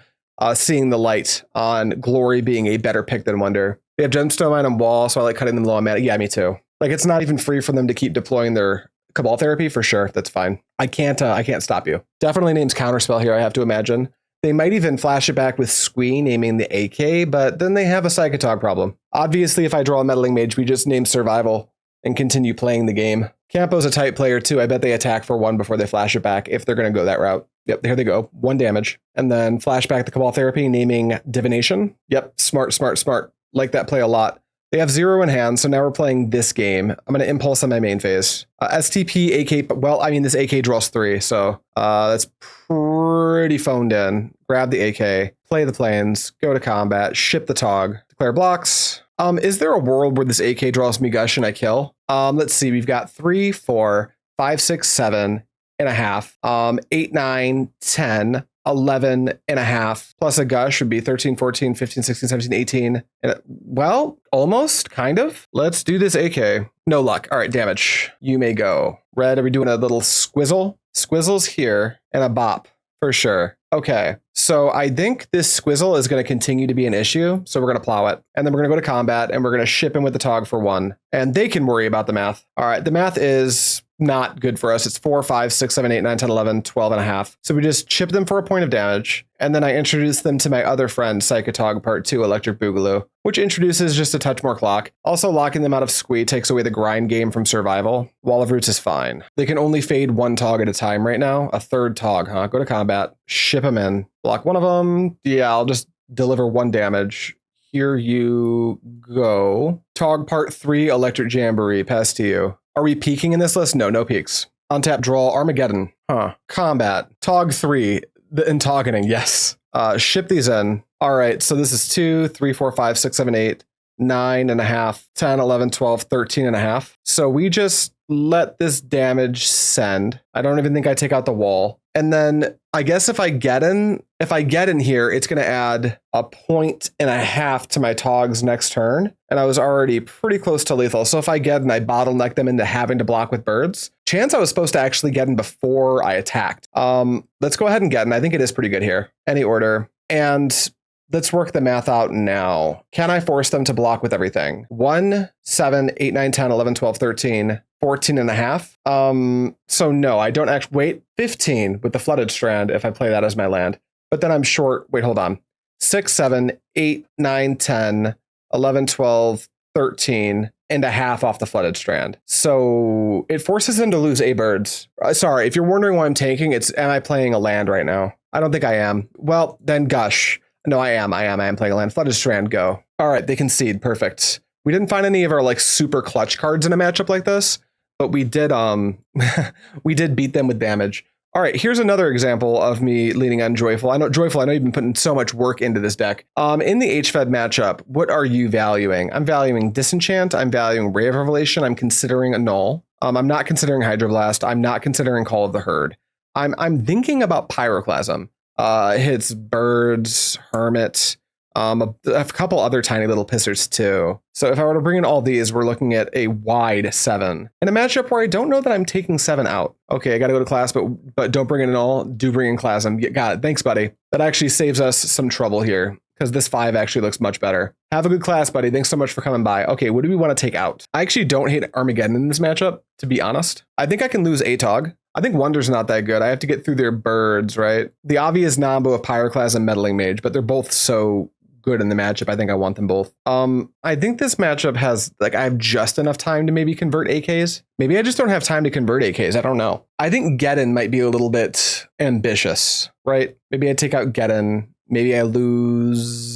seeing the light on Glory being a better pick than Wonder. They have Gemstone Mine and Wall, so I like cutting them low on mana. Yeah, me too. Like, it's not even free for them to keep deploying their Cabal Therapy, for sure. That's fine. I can't stop you. Definitely names Counterspell here, I have to imagine. They might even flash it back with Squee, naming the AK, but then they have a Psychatog problem. Obviously, if I draw a Meddling Mage, we just name Survival and continue playing the game. Campo's a tight player too. I bet they attack for 1 before they flash it back, if they're going to go that route. Yep, here they go. 1 damage. And then flashback the Cabal Therapy, naming Divination. Yep, smart. Like that play a lot. They have 0 in hand, so now we're playing this game. I'm going to impulse on my main phase. STP, AK, well, I mean, this AK draws 3, so that's pretty phoned in. Grab the AK, play the planes, go to combat, ship the Tog, declare blocks. Is there a world where this AK draws me Gush and I kill? Let's see, we've got 3, 4, 5, 6, 7 and a half, 8, 9, 10. 11 and a half, plus a Gush would be 13, 14, 15, 16, 17, 18. And well, almost, kind of. Let's do this AK. No luck. All right, damage. You may go. Red, are we doing a little squizzle? Squizzle's here, and a bop, for sure. Okay, so I think this squizzle is going to continue to be an issue, so we're going to plow it. And then we're going to go to combat, and we're going to ship him with the Tog for 1. And they can worry about the math. All right, the math is not good for us. It's 4, 5, 6, 7, 8, 9, 10, 11, 12 and a half. So we just chip them for a point of damage. And then I introduce them to my other friend, Psychatog Part 2, Electric Boogaloo, which introduces just a touch more clock. Also, locking them out of Squee takes away the grind game from survival. Wall of Roots is fine. They can only fade 1 Tog at a time right now. A 3rd Tog, huh? Go to combat, ship them in. Block 1 of them. Yeah, I'll just deliver 1 damage. Here you go. Tog Part 3, Electric Jamboree, pass to you. Are we peeking in this list? No, no peaks. Untap draw, Armageddon. Huh. Combat. Tog 3. The Intogening, yes. Ship these in. All right, so this is 2, 3, 4, 5, 6, 7, 8, 9 and a half, 10, 11, 12, 13 and a half. So we just let this damage send. I don't even think I take out the wall. And then I guess if I get in here, it's going to add a point and a half to my Togs next turn. And I was already pretty close to lethal. So if I get in, I bottleneck them into having to block with birds. Chance I was supposed to actually get in before I attacked. Let's go ahead and get in. I think it is pretty good here. Any order. And let's work the math out now. Can I force them to block with everything? 1, 7, 8, 9, 10, 11, 12, 13, 14 and a half. So no, I don't actually wait 15 with the Flooded Strand if I play that as my land. But then I'm short. Wait, hold on. 6, 7, 8, 9, 10, 11, 12, 13 and a half off the Flooded Strand. So it forces them to lose a birds. Sorry, if you're wondering why I'm tanking, am I playing a land right now? I don't think I am. Well, then Gush. No, I am playing a land. Flooded Strand, go. All right, they concede. Perfect. We didn't find any of our like super clutch cards in a matchup like this, but we did we did beat them with damage. All right, here's another example of me leaning on Joyful. I know you've been putting so much work into this deck. In the HFED matchup, what are you valuing? I'm valuing Disenchant. I'm valuing Ray of Revelation. I'm considering Annul. I'm not considering Hydroblast. I'm not considering Call of the Herd. I'm thinking about Pyroclasm. Hits birds, hermit, a couple other tiny little pissers too. So if I were to bring in all these, we're looking at a wide 7 in a matchup where I don't know that I'm taking 7 out. Okay, I got to go to class, but don't bring in an all. Do bring in Clasm. Got it. Thanks, buddy. That actually saves us some trouble here because this 5 actually looks much better. Have a good class, buddy. Thanks so much for coming by. Okay, what do we want to take out? I actually don't hate Armageddon in this matchup, to be honest. I think I can lose Atog. I think Wonder's not that good. I have to get through their birds, right? The obvious nombo of Pyroclasm and Meddling Mage, but they're both so good in the matchup. I think I want them both. I think this matchup has, like, I have just enough time to maybe convert AKs. Maybe I just don't have time to convert AKs. I don't know. I think Geddon might be a little bit ambitious, right? Maybe I take out Geddon. Maybe I lose.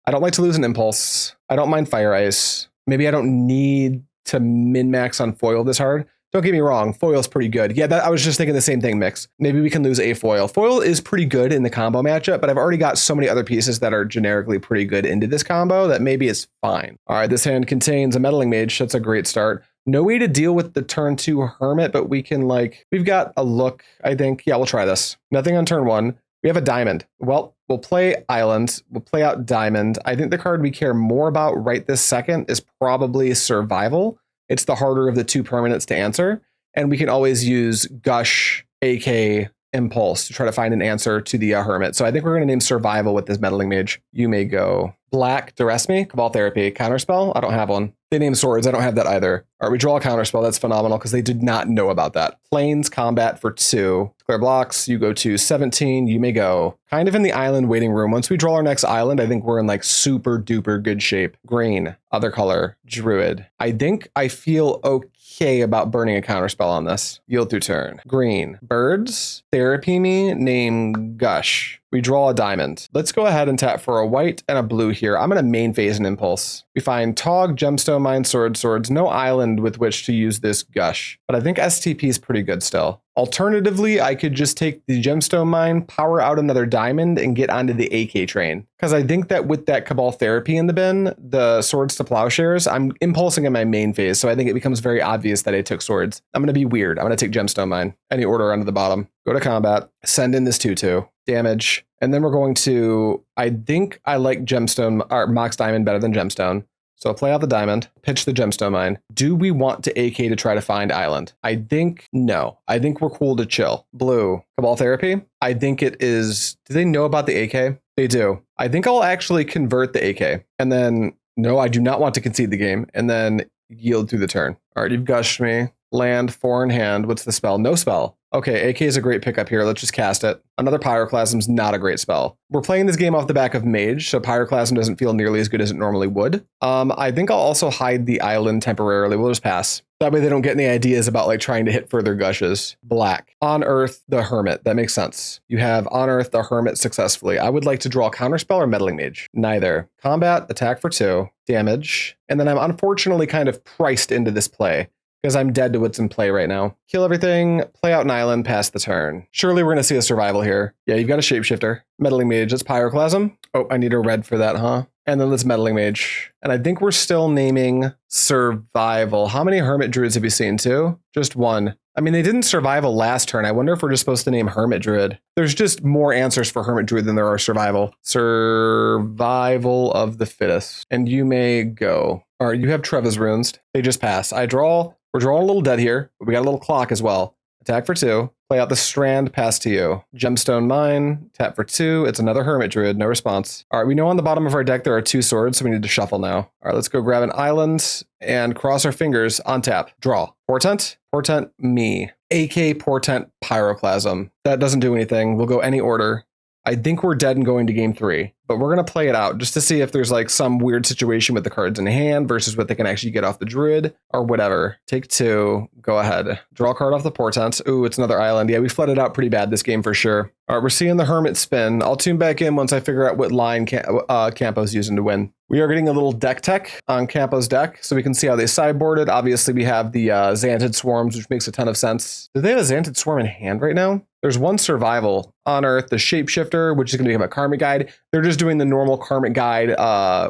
I don't like to lose an Impulse. I don't mind Fire Ice. Maybe I don't need to min-max on foil this hard. Don't get me wrong, foil's pretty good. Yeah, I was just thinking the same thing, Mix. Maybe we can lose a foil. Foil is pretty good in the combo matchup, but I've already got so many other pieces that are generically pretty good into this combo that maybe it's fine. All right, this hand contains a Meddling Mage. That's a great start. No way to deal with the turn 2 Hermit, but we can, like, we've got a look, I think. Yeah, we'll try this. Nothing on turn 1. We have a Diamond. Well, we'll play Island. We'll play out Diamond. I think the card we care more about right this second is probably Survival. It's the harder of the 2 permanents to answer. And we can always use Gush, AK, Impulse to try to find an answer to the Hermit. So I think we're going to name Survival with this Meddling Mage. You may go. Black, Duress Me, Cabal Therapy, Counterspell. I don't have one. They name Swords. I don't have that either. All right, we draw a Counterspell. That's phenomenal because they did not know about that. Plains, Combat for 2. Clear blocks. You go to 17. You may go. Kind of in the island waiting room. Once we draw our next island, I think we're in like super duper good shape. Green, other color, Druid. I think I feel okay about burning a Counterspell on this. Yield through turn. Green, birds, therapy me, name Gush. We draw a diamond. Let's go ahead and tap for a white and a blue here. I'm going to main phase an impulse. We find Tog, Gemstone Mine, swords, no island with which to use this Gush. But I think STP is pretty good still. Alternatively, I could just take the Gemstone Mine, power out another diamond, and get onto the AK train. Because I think that with that Cabal Therapy in the bin, the swords to plowshares, I'm impulsing in my main phase, so I think it becomes very obvious that I took swords. I'm going to be weird. I'm going to take Gemstone Mine. Any order onto the bottom. Go to combat. Send in this 2/2. Damage. And then we're going to, I think I like Gemstone, or Mox Diamond better than Gemstone. So play out the diamond, pitch the Gemstone Mine. Do we want to AK to try to find island? I think no. I think we're cool to chill. Blue, Cabal Therapy. I think it is, do they know about the AK? They do. I think I'll actually convert the AK. And then, no, I do not want to concede the game. And then yield through the turn. All right, you've gushed me. Land, 4 in hand. What's the spell? No spell. Okay, AK is a great pickup here. Let's just cast it. Another Pyroclasm's not a great spell. We're playing this game off the back of Mage, so Pyroclasm doesn't feel nearly as good as it normally would. I think I'll also hide the island temporarily. We'll just pass. That way they don't get any ideas about like trying to hit further gushes. Black. On Earth, the Hermit. That makes sense. You have On Earth, the Hermit successfully. I would like to draw Counterspell or Meddling Mage. Neither. Combat, attack for 2, damage. And then I'm unfortunately kind of priced into this play, because I'm dead to what's in play right now. Kill everything, play out an island, pass the turn. Surely we're going to see a survival here. Yeah, you've got a Shapeshifter. Meddling Mage, that's Pyroclasm. Oh, I need a red for that, huh? And then let's Meddling Mage. And I think we're still naming survival. How many Hermit Druids have you seen, 2? Just 1. I mean, they didn't survival last turn. I wonder if we're just supposed to name Hermit Druid. There's just more answers for Hermit Druid than there are survival. Survival of the fittest. And you may go. All right, you have Treva's runes. They just pass. I draw. We're drawing a little dead here, but we got a little clock as well. Attack for 2. Play out the Strand, pass to you. Gemstone Mine, tap for 2. It's another Hermit Druid, no response. All right, we know on the bottom of our deck there are 2 swords, so we need to shuffle now. All right, let's go grab an island and cross our fingers on tap. Draw. Portent, Portent, me. AK, Portent, Pyroclasm. That doesn't do anything. We'll go any order. I think we're dead and going to game 3, but we're going to play it out just to see if there's like some weird situation with the cards in hand versus what they can actually get off the Druid or whatever. Take 2, go ahead. Draw a card off the Portent. Ooh, it's another island. Yeah, we flooded out pretty bad this game for sure. All right, we're seeing the Hermit spin. I'll tune back in once I figure out what line Campo's using to win. We are getting a little deck tech on Campo's deck, so we can see how they sideboarded. Obviously, we have the Xanted Swarms, which makes a ton of sense. Do they have a Xanted Swarm in hand right now? There's 1 survival. On Earth, the Shapeshifter, which is going to become a Karmic Guide. They're just doing the normal Karmic Guide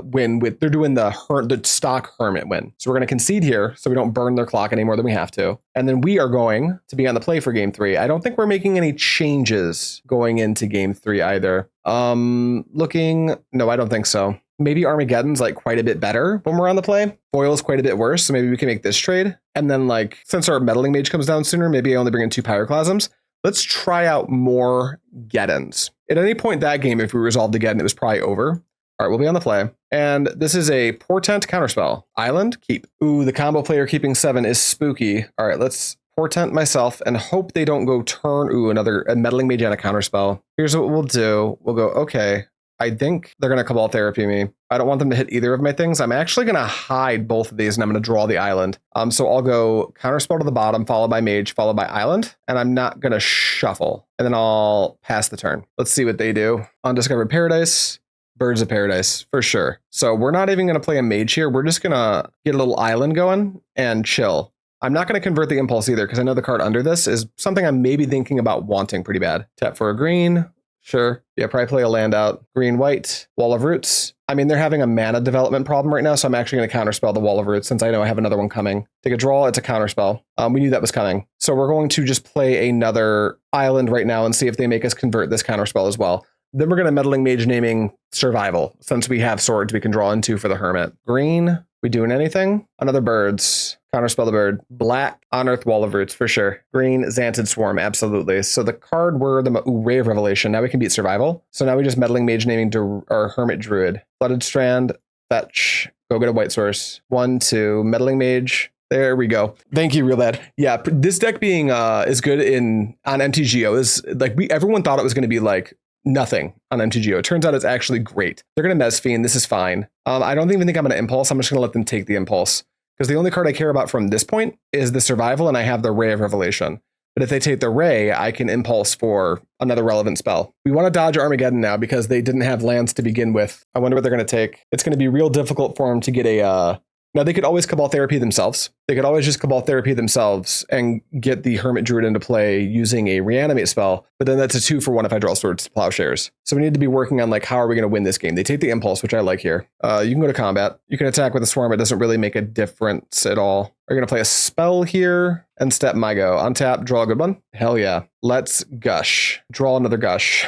win with, they're doing the stock Hermit win. So we're going to concede here so we don't burn their clock any more than we have to. And then we are going to be on the play for game 3. I don't think we're making any changes going into game 3 either. No, I don't think so. Maybe Armageddon's like quite a bit better when we're on the play. Foil is quite a bit worse, so maybe we can make this trade. And then like, since our Meddling Mage comes down sooner, maybe I only bring in 2 Pyroclasms. Let's try out more Geddons. At any point that game, if we resolved the Geddon, it was probably over. All right, we'll be on the play. And this is a Portent Counterspell. Island, keep. Ooh, the combo player keeping 7 is spooky. All right, let's Portent myself and hope they don't go turn. Ooh, a Meddling Mage and a Counterspell. Here's what we'll do. We'll go, okay. I think they're going to Cabal Therapy me. I don't want them to hit either of my things. I'm actually going to hide both of these and I'm going to draw the island. So I'll go Counterspell to the bottom, followed by Mage, followed by Island. And I'm not going to shuffle. And then I'll pass the turn. Let's see what they do. Undiscovered Paradise. Birds of Paradise, for sure. So we're not even going to play a Mage here. We're just going to get a little island going and chill. I'm not going to convert the Impulse either because I know the card under this is something I'm maybe thinking about wanting pretty bad. Tap for a green. Sure. Yeah, probably play a land out. Green, white, Wall of Roots. I mean, they're having a mana development problem right now, so I'm actually going to counterspell the Wall of Roots since I know I have another one coming. Take a draw, it's a counterspell. We knew that was coming. So we're going to just play another island right now and see if they make us convert this counterspell as well. Then we're going to Meddling Mage naming Survival, since we have swords we can draw into for the Hermit. Green, we doing anything? Another birds. Counterspell the bird. Black, On Earth, Wall of Roots, for sure. Green, Xanted Swarm, absolutely. So the card were the Ray of Revelation. Now we can beat Survival. So now we just Meddling Mage naming our Hermit Druid. Flooded Strand, fetch, go get a white source. 1, 2, Meddling Mage. There we go. Thank you, real bad. Yeah, this deck being is good on MTGO is like everyone thought it was going to be like nothing on MTGO. It turns out it's actually great. They're going to Mezfiend. This is fine. I don't even think I'm going to Impulse. I'm just going to let them take the Impulse. Because the only card I care about from this point is the Survival, and I have the Ray of Revelation. But if they take the Ray, I can impulse for another relevant spell. We want to dodge Armageddon now because they didn't have lands to begin with. I wonder what they're going to take. It's going to be real difficult for them to get a... Now, they could always Cabal Therapy themselves. They could always just Cabal Therapy themselves and get the Hermit Druid into play using a Reanimate spell, but then that's a 2-for-1 if I draw Swords to Plowshares. So we need to be working on, like, how are we going to win this game? They take the Impulse, which I like here. You can go to combat. You can attack with a Swarm. It doesn't really make a difference at all. We're going to play a spell here and step MTGO. Untap, draw a good one. Hell yeah. Let's Gush. Draw another Gush.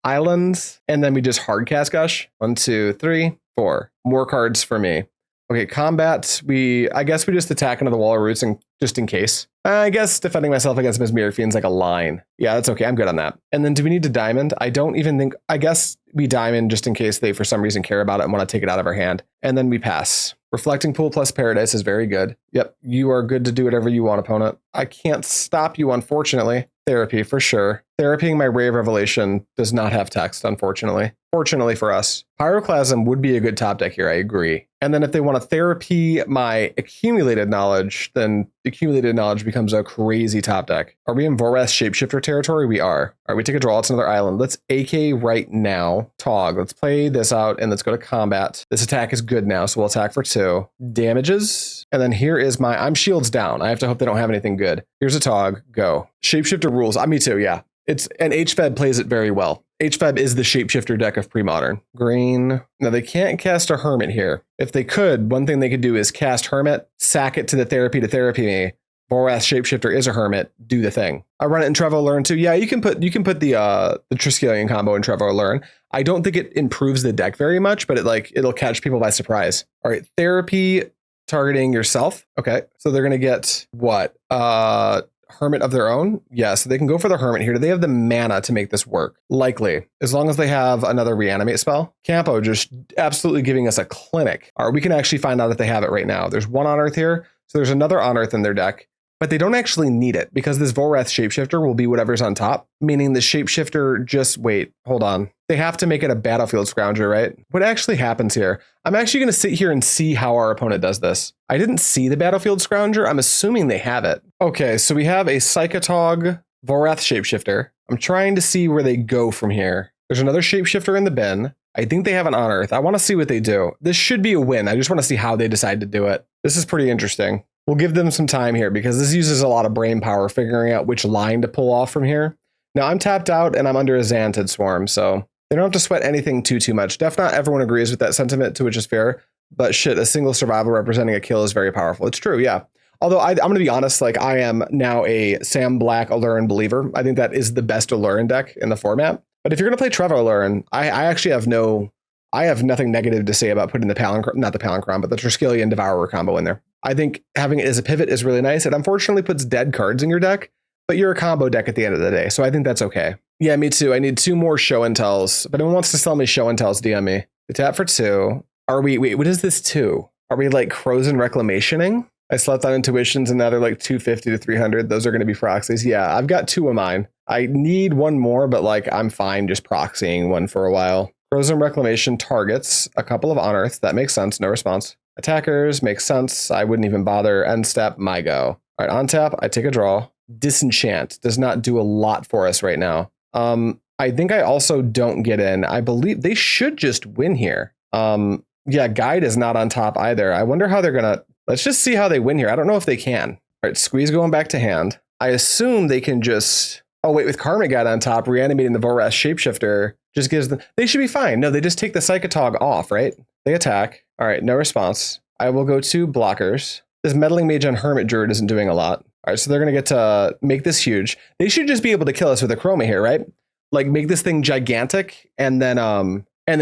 Islands, and then we just hardcast Gush. 1, 2, 3, 4. More cards for me. Okay, combat, I guess we just attack into the Wall of Roots and just in case. I guess defending myself against Mesmeric Fiend's like a line. Yeah, that's okay. I'm good on that. And then do we need to diamond? I don't even think, I guess we diamond just in case they for some reason care about it and want to take it out of our hand. And then we pass. Reflecting Pool plus Paradise is very good. Yep, you are good to do whatever you want, opponent. I can't stop you, unfortunately. Therapy, for sure. Therapying my Ray of Revelation does not have text, unfortunately. Fortunately for us. Pyroclasm would be a good top deck here, I agree. And then if they want to therapy my accumulated knowledge, then accumulated knowledge becomes a crazy top deck. Are we in Vorath Shapeshifter territory? We are. All right, we take a draw. It's another island. Let's AK right now. Tog. Let's play this out and let's go to combat. This attack is good now, so we'll attack for 2. Damages. And then here is my... I'm shields down. I have to hope they don't have anything good. Here's a Tog. Go. Shapeshifter rules. Me too, yeah. And HFEB plays it very well. HFEB is the shapeshifter deck of Premodern. Green. Now they can't cast a Hermit here. If they could, one thing they could do is cast Hermit, sack it to the therapy to therapy me. Vorath Shapeshifter is a Hermit. Do the thing. I run it in Trevo Learn too. Yeah, you can put the Triskelion combo in Trevo Learn. I don't think it improves the deck very much, but it'll catch people by surprise. All right, therapy targeting yourself. Okay, so they're gonna get what? Hermit of their own? Yeah, so they can go for the Hermit here. Do they have the mana to make this work? Likely, as long as they have another Reanimate spell. Campo just absolutely giving us a clinic. All right, we can actually find out if they have it right now. There's one on Earth here, so there's another on Earth in their deck, but they don't actually need it because this Vorath Shapeshifter will be whatever's on top, meaning the Shapeshifter just, wait, hold on. They have to make it a Battlefield Scrounger, right? What actually happens here? I'm actually going to sit here and see how our opponent does this. I didn't see the Battlefield Scrounger. I'm assuming they have it. Okay, so we have a Psychatog Vorath Shapeshifter. I'm trying to see where they go from here. There's another Shapeshifter in the bin. I think they have an on Earth. I want to see what they do. This should be a win. I just want to see how they decide to do it. This is pretty interesting. We'll give them some time here because this uses a lot of brain power figuring out which line to pull off from here. Now I'm tapped out and I'm under a Xantid Swarm, so they don't have to sweat anything too much. Not everyone agrees with that sentiment, to which is fair, but shit, a single survival representing a kill is very powerful. It's true, yeah. Although I'm going to be honest, like I am now a Sam Black Alurin believer. I think that is the best Alurin deck in the format. But if you're going to play Trevor Alurin, I actually have nothing negative to say about putting the not the Palinchron, but the Triskelion Devourer combo in there. I think having it as a pivot is really nice. It unfortunately puts dead cards in your deck, but you're a combo deck at the end of the day, so I think that's okay. Yeah, me too. I need 2 more show and tells. If anyone wants to sell me show and tells, DM me. We tap for 2. Are we, wait, what is this 2? Are we like Crows and Reclamationing? I slept on Intuitions and now they're like 250 to 300. Those are going to be proxies. Yeah, I've got 2 of mine. I need 1 more, but like I'm fine just proxying 1 for a while. Crows and Reclamation targets a couple of on Earths. That makes sense. No response. Attackers makes sense. I wouldn't even bother. End step, my go. All right, on tap, I take a draw. Disenchant does not do a lot for us right now. I think I also don't get in. I believe they should just win here. Yeah, Guide is not on top either. I wonder how they're gonna, let's just see how they win here. I don't know if they can. All right, Squeeze going back to hand. I assume they can just, oh wait, with Karmic Guide on top, reanimating the Vorath Shapeshifter just gives them, they should be fine. No, they just take the Psychatog off, right? They attack. All right, no response. I will go to blockers. This Meddling Mage on Hermit Druid isn't doing a lot. All right, so they're going to get to make this huge. They should just be able to kill us with a Chroma here, right? Like make this thing gigantic and then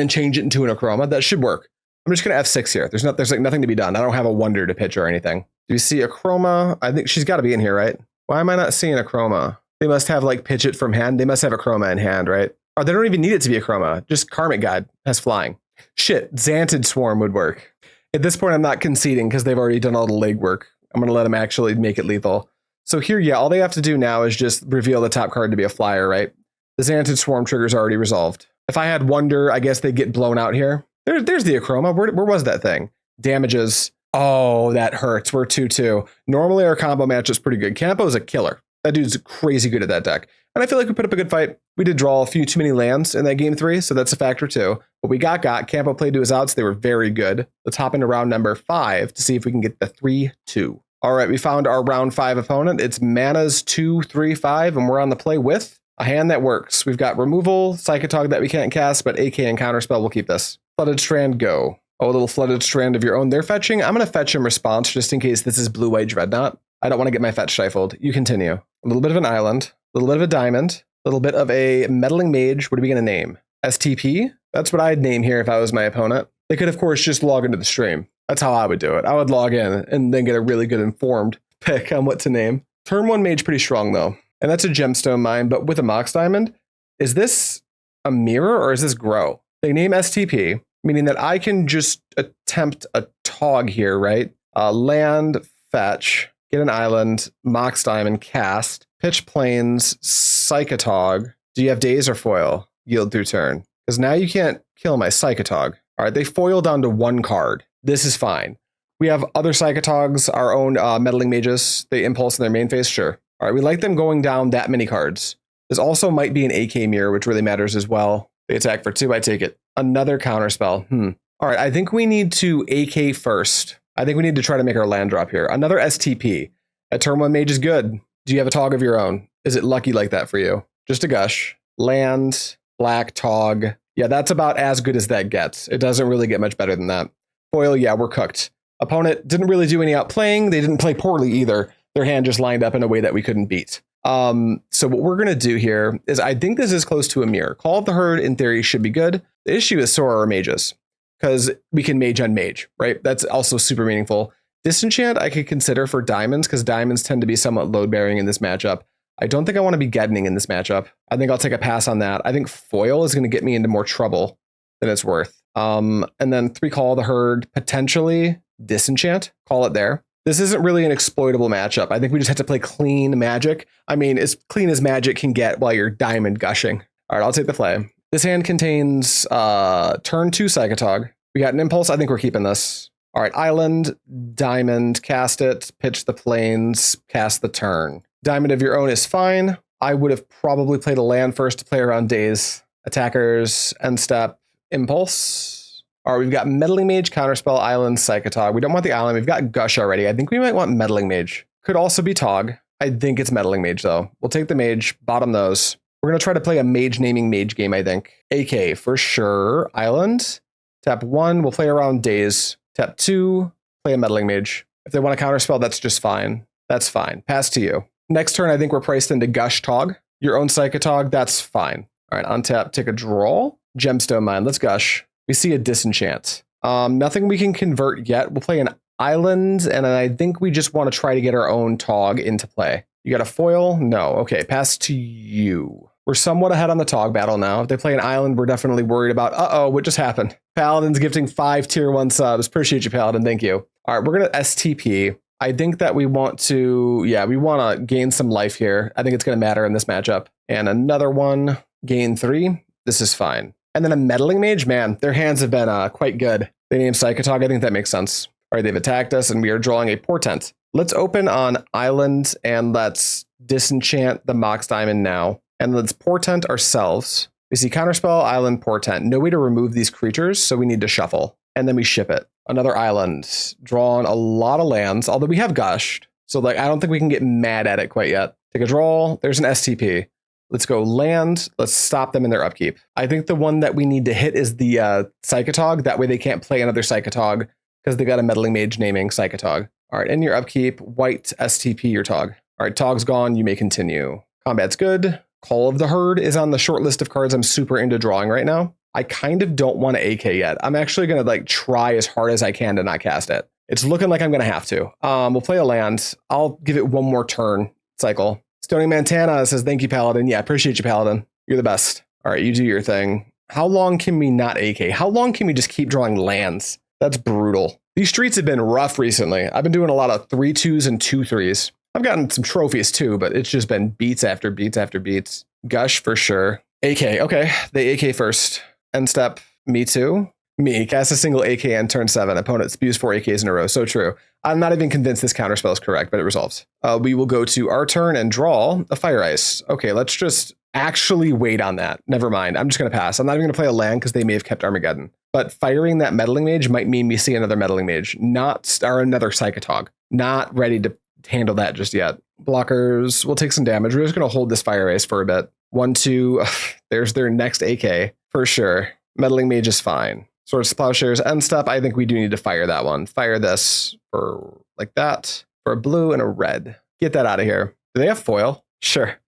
change it into an Achroma. That should work. I'm just going to F6 here. There's like nothing to be done. I don't have a wonder to pitch or anything. Do you see Achroma? I think she's got to be in here, right? Why am I not seeing Achroma? They must have like pitch it from hand. They must have Achroma in hand, right? Or they don't even need it to be Achroma. Just Karmic Guide has flying. Shit, Xantid Swarm would work. At this point, I'm not conceding because they've already done all the legwork. I'm going to let them actually make it lethal. So here, yeah, all they have to do now is just reveal the top card to be a flyer, right? The Xantid Swarm trigger is already resolved. If I had Wonder, I guess they'd get blown out here. There's the Achroma. Where was that thing? Damages. Oh, that hurts. We're 2-2. Normally, our combo match is pretty good. Campo is a killer. That dude's crazy good at that deck. And I feel like we put up a good fight. We did draw a few too many lands in that game 3, so that's a factor too. But we got. Campo played to his outs. They were very good. Let's hop into round number 5 to see if we can get the 3-2. All right, we found our round 5 opponent. It's mana's 2-3-5, and we're on the play with a hand that works. We've got removal, Psychatog that we can't cast, but AK and Counterspell will keep this. Flooded Strand, go. Oh, a little Flooded Strand of your own. They're fetching. I'm going to fetch in response just in case this is blue-white Dreadnought. I don't want to get my fetch stifled. You continue. A little bit of an island, a little bit of a diamond, a little bit of a Meddling Mage. What are we going to name? STP? That's what I'd name here if I was my opponent. They could, of course, just log into the stream. That's how I would do it. I would log in and then get a really good informed pick on what to name. Turn 1 Mage pretty strong, though. And that's a Gemstone Mine, but with a Mox Diamond. Is this a mirror or is this grow? They name STP, meaning that I can just attempt a Tog here, right? Land, fetch, get an island, Mox Diamond, cast, pitch plains, Psychatog. Do you have daze or foil? Yield through turn. Because now you can't kill my Psychatog. All right, they foil down to 1 card. This is fine. We have other Psychatogs, our own Meddling Mages. They impulse in their main phase, sure. All right, we like them going down that many cards. This also might be an AK mirror, which really matters as well. They attack for 2, I take it. Another Counterspell. All right, I think we need to AK first. I think we need to try to make our land drop here. Another STP. A turn 1 Mage is good. Do you have a Tog of your own? Is it lucky like that for you? Just a Gush. Land, black, Tog. Yeah, that's about as good as that gets. It doesn't really get much better than that. Foil, yeah, we're cooked. Opponent didn't really do any outplaying. They didn't play poorly either. Their hand just lined up in a way that we couldn't beat. So what we're going to do here is I think this is close to a mirror. Call of the Herd, in theory, should be good. The issue is so are our mages, because we can mage on mage, right? That's also super meaningful. Disenchant I could consider for diamonds, because diamonds tend to be somewhat load-bearing in this matchup. I don't think I want to be Geddening in this matchup. I think I'll take a pass on that. I think foil is going to get me into more trouble than it's worth. And then 3 Call of the Herd, potentially Disenchant, call it there. This isn't really an exploitable matchup. I think we just have to play clean Magic. I mean, as clean as Magic can get while you're diamond gushing. All right, I'll take the play. This hand contains turn 2 Psychatog. We got an impulse. I think we're keeping this. All right, island, diamond, cast it, pitch the plains, cast the turn. Diamond of your own is fine. I would have probably played a land first to play around days. Attackers, end step, impulse. All right, we've got Meddling Mage, Counterspell, Island, Psychatog. We don't want the island. We've got Gush already. I think we might want Meddling Mage. Could also be Tog. I think it's Meddling Mage, though. We'll take the Mage, bottom those. We're going to try to play a mage naming mage game, I think. AK, for sure. Island. Tap 1, we'll play around days. Tap 2, play a Meddling Mage. If they want a Counterspell, that's just fine. That's fine. Pass to you. Next turn, I think we're priced into Gush Tog. Your own Psychatog, that's fine. All right, untap, take a draw. Gemstone Mine, let's Gush. We see a Disenchant. Nothing we can convert yet. We'll play an island, and I think we just want to try to get our own Tog into play. You got a foil? No. Okay, pass to you. We're somewhat ahead on the Tog battle now. If they play an island, we're definitely worried about, what just happened? Paladin's gifting 5 tier 1 subs. Appreciate you, Paladin. Thank you. All right, we're going to STP. I think that we want to, we want to gain some life here. I think it's going to matter in this matchup. And another one, gain 3. This is fine. And then a Meddling Mage, man, their hands have been quite good. They named Psychatog. I think that makes sense. All right, they've attacked us, and we are drawing a Portent. Let's open on Island, and let's Disenchant the Mox Diamond now. And let's Portent ourselves. We see Counterspell, Island, Portent. No way to remove these creatures, so we need to shuffle. And then we ship it. Another Island. Drawn a lot of lands, although we have Gushed. So I don't think we can get mad at it quite yet. Take a draw. There's an STP. Let's go land. Let's stop them in their upkeep. I think the one that we need to hit is the Psychatog. That way they can't play another Psychatog because they got a Meddling Mage naming Psychatog. All right, in your upkeep, white STP your Tog. All right, Tog's gone. You may continue. Combat's good. Call of the Herd is on the short list of cards I'm super into drawing right now. I kind of don't want to AK yet. I'm actually going to try as hard as I can to not cast it. It's looking like I'm going to have to. We'll play a land. I'll give it one more turn cycle. Stony Montana says, thank you, Paladin. Yeah, appreciate you, Paladin. You're the best. All right, you do your thing. How long can we not AK? How long can we just keep drawing lands? That's brutal. These streets have been rough recently. I've been doing a lot of 3-2s and 2-3s. I've gotten some trophies too, but it's just been beats after beats after beats. Gush for sure. AK, okay. They AK first. End step, me too. Me, cast a single AK on turn 7. Opponent spews 4 AKs in a row. So true. I'm not even convinced this counterspell is correct, but it resolves. We will go to our turn and draw a Fire Ice. Okay, let's just actually wait on that. Never mind. I'm just going to pass. I'm not even going to play a land because they may have kept Armageddon. But firing that Meddling Mage might mean we see another Meddling Mage, or another Psychatog. Not ready to handle that just yet. Blockers, we'll take some damage. We're just going to hold this Fire Ice for a bit. 1, 2, there's their next AK for sure. Meddling Mage is fine. Swords, Plowshares, end step. I think we do need to fire that one. Fire this for like that, for a blue and a red. Get that out of here. Do they have foil? Sure.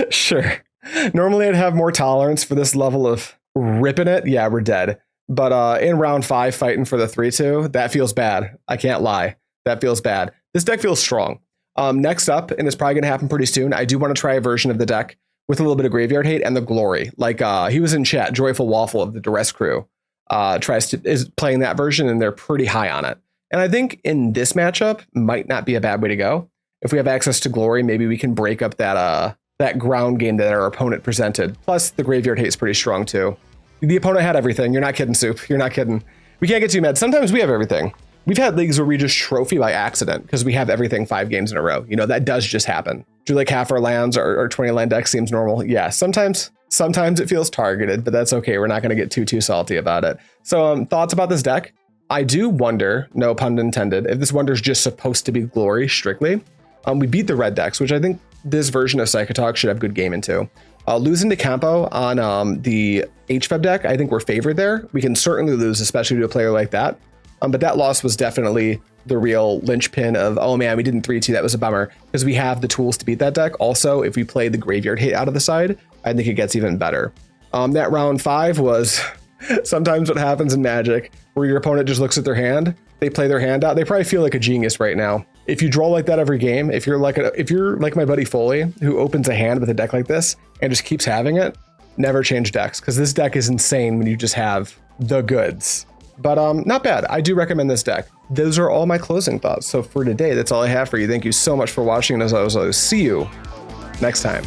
Sure. Normally I'd have more tolerance for this level of ripping it. Yeah, we're dead. But in round 5, fighting for the 3-2, that feels bad. I can't lie. That feels bad. This deck feels strong. Next up, and it's probably going to happen pretty soon, I do want to try a version of the deck with a little bit of graveyard hate and the glory. Like he was in chat, Joyful Waffle of the Duress crew. Is playing that version, and they're pretty high on it. And I think in this matchup might not be a bad way to go. If we have access to glory, maybe we can break up that ground game that our opponent presented. Plus, the graveyard hate is pretty strong too. The opponent had everything. You're not kidding, Soup. You're not kidding. We can't get too mad. Sometimes we have everything. We've had leagues where we just trophy by accident because we have everything 5 games in a row. You know, that does just happen. Do like half our lands or 20 land deck seems normal? Yeah, sometimes it feels targeted, but that's okay. We're not going to get too salty about it. So thoughts about this deck? I do wonder, no pun intended, if this wonder is just supposed to be glory strictly. We beat the red decks, which I think this version of Psychatog should have good game into. Losing to Campo on the HFEB deck, I think we're favored there. We can certainly lose, especially to a player like that. But that loss was definitely the real linchpin of, oh man, we didn't 3-2, that was a bummer, because we have the tools to beat that deck. Also, if we play the graveyard hate out of the side, I think it gets even better. That round 5 was sometimes what happens in Magic, where your opponent just looks at their hand, they play their hand out, they probably feel like a genius right now. If you draw like that every game, if you're like my buddy Foley, who opens a hand with a deck like this and just keeps having it, never change decks, because this deck is insane when you just have the goods. But not bad. I do recommend this deck. Those are all my closing thoughts. So for today, that's all I have for you. Thank you so much for watching. And as always, see you next time.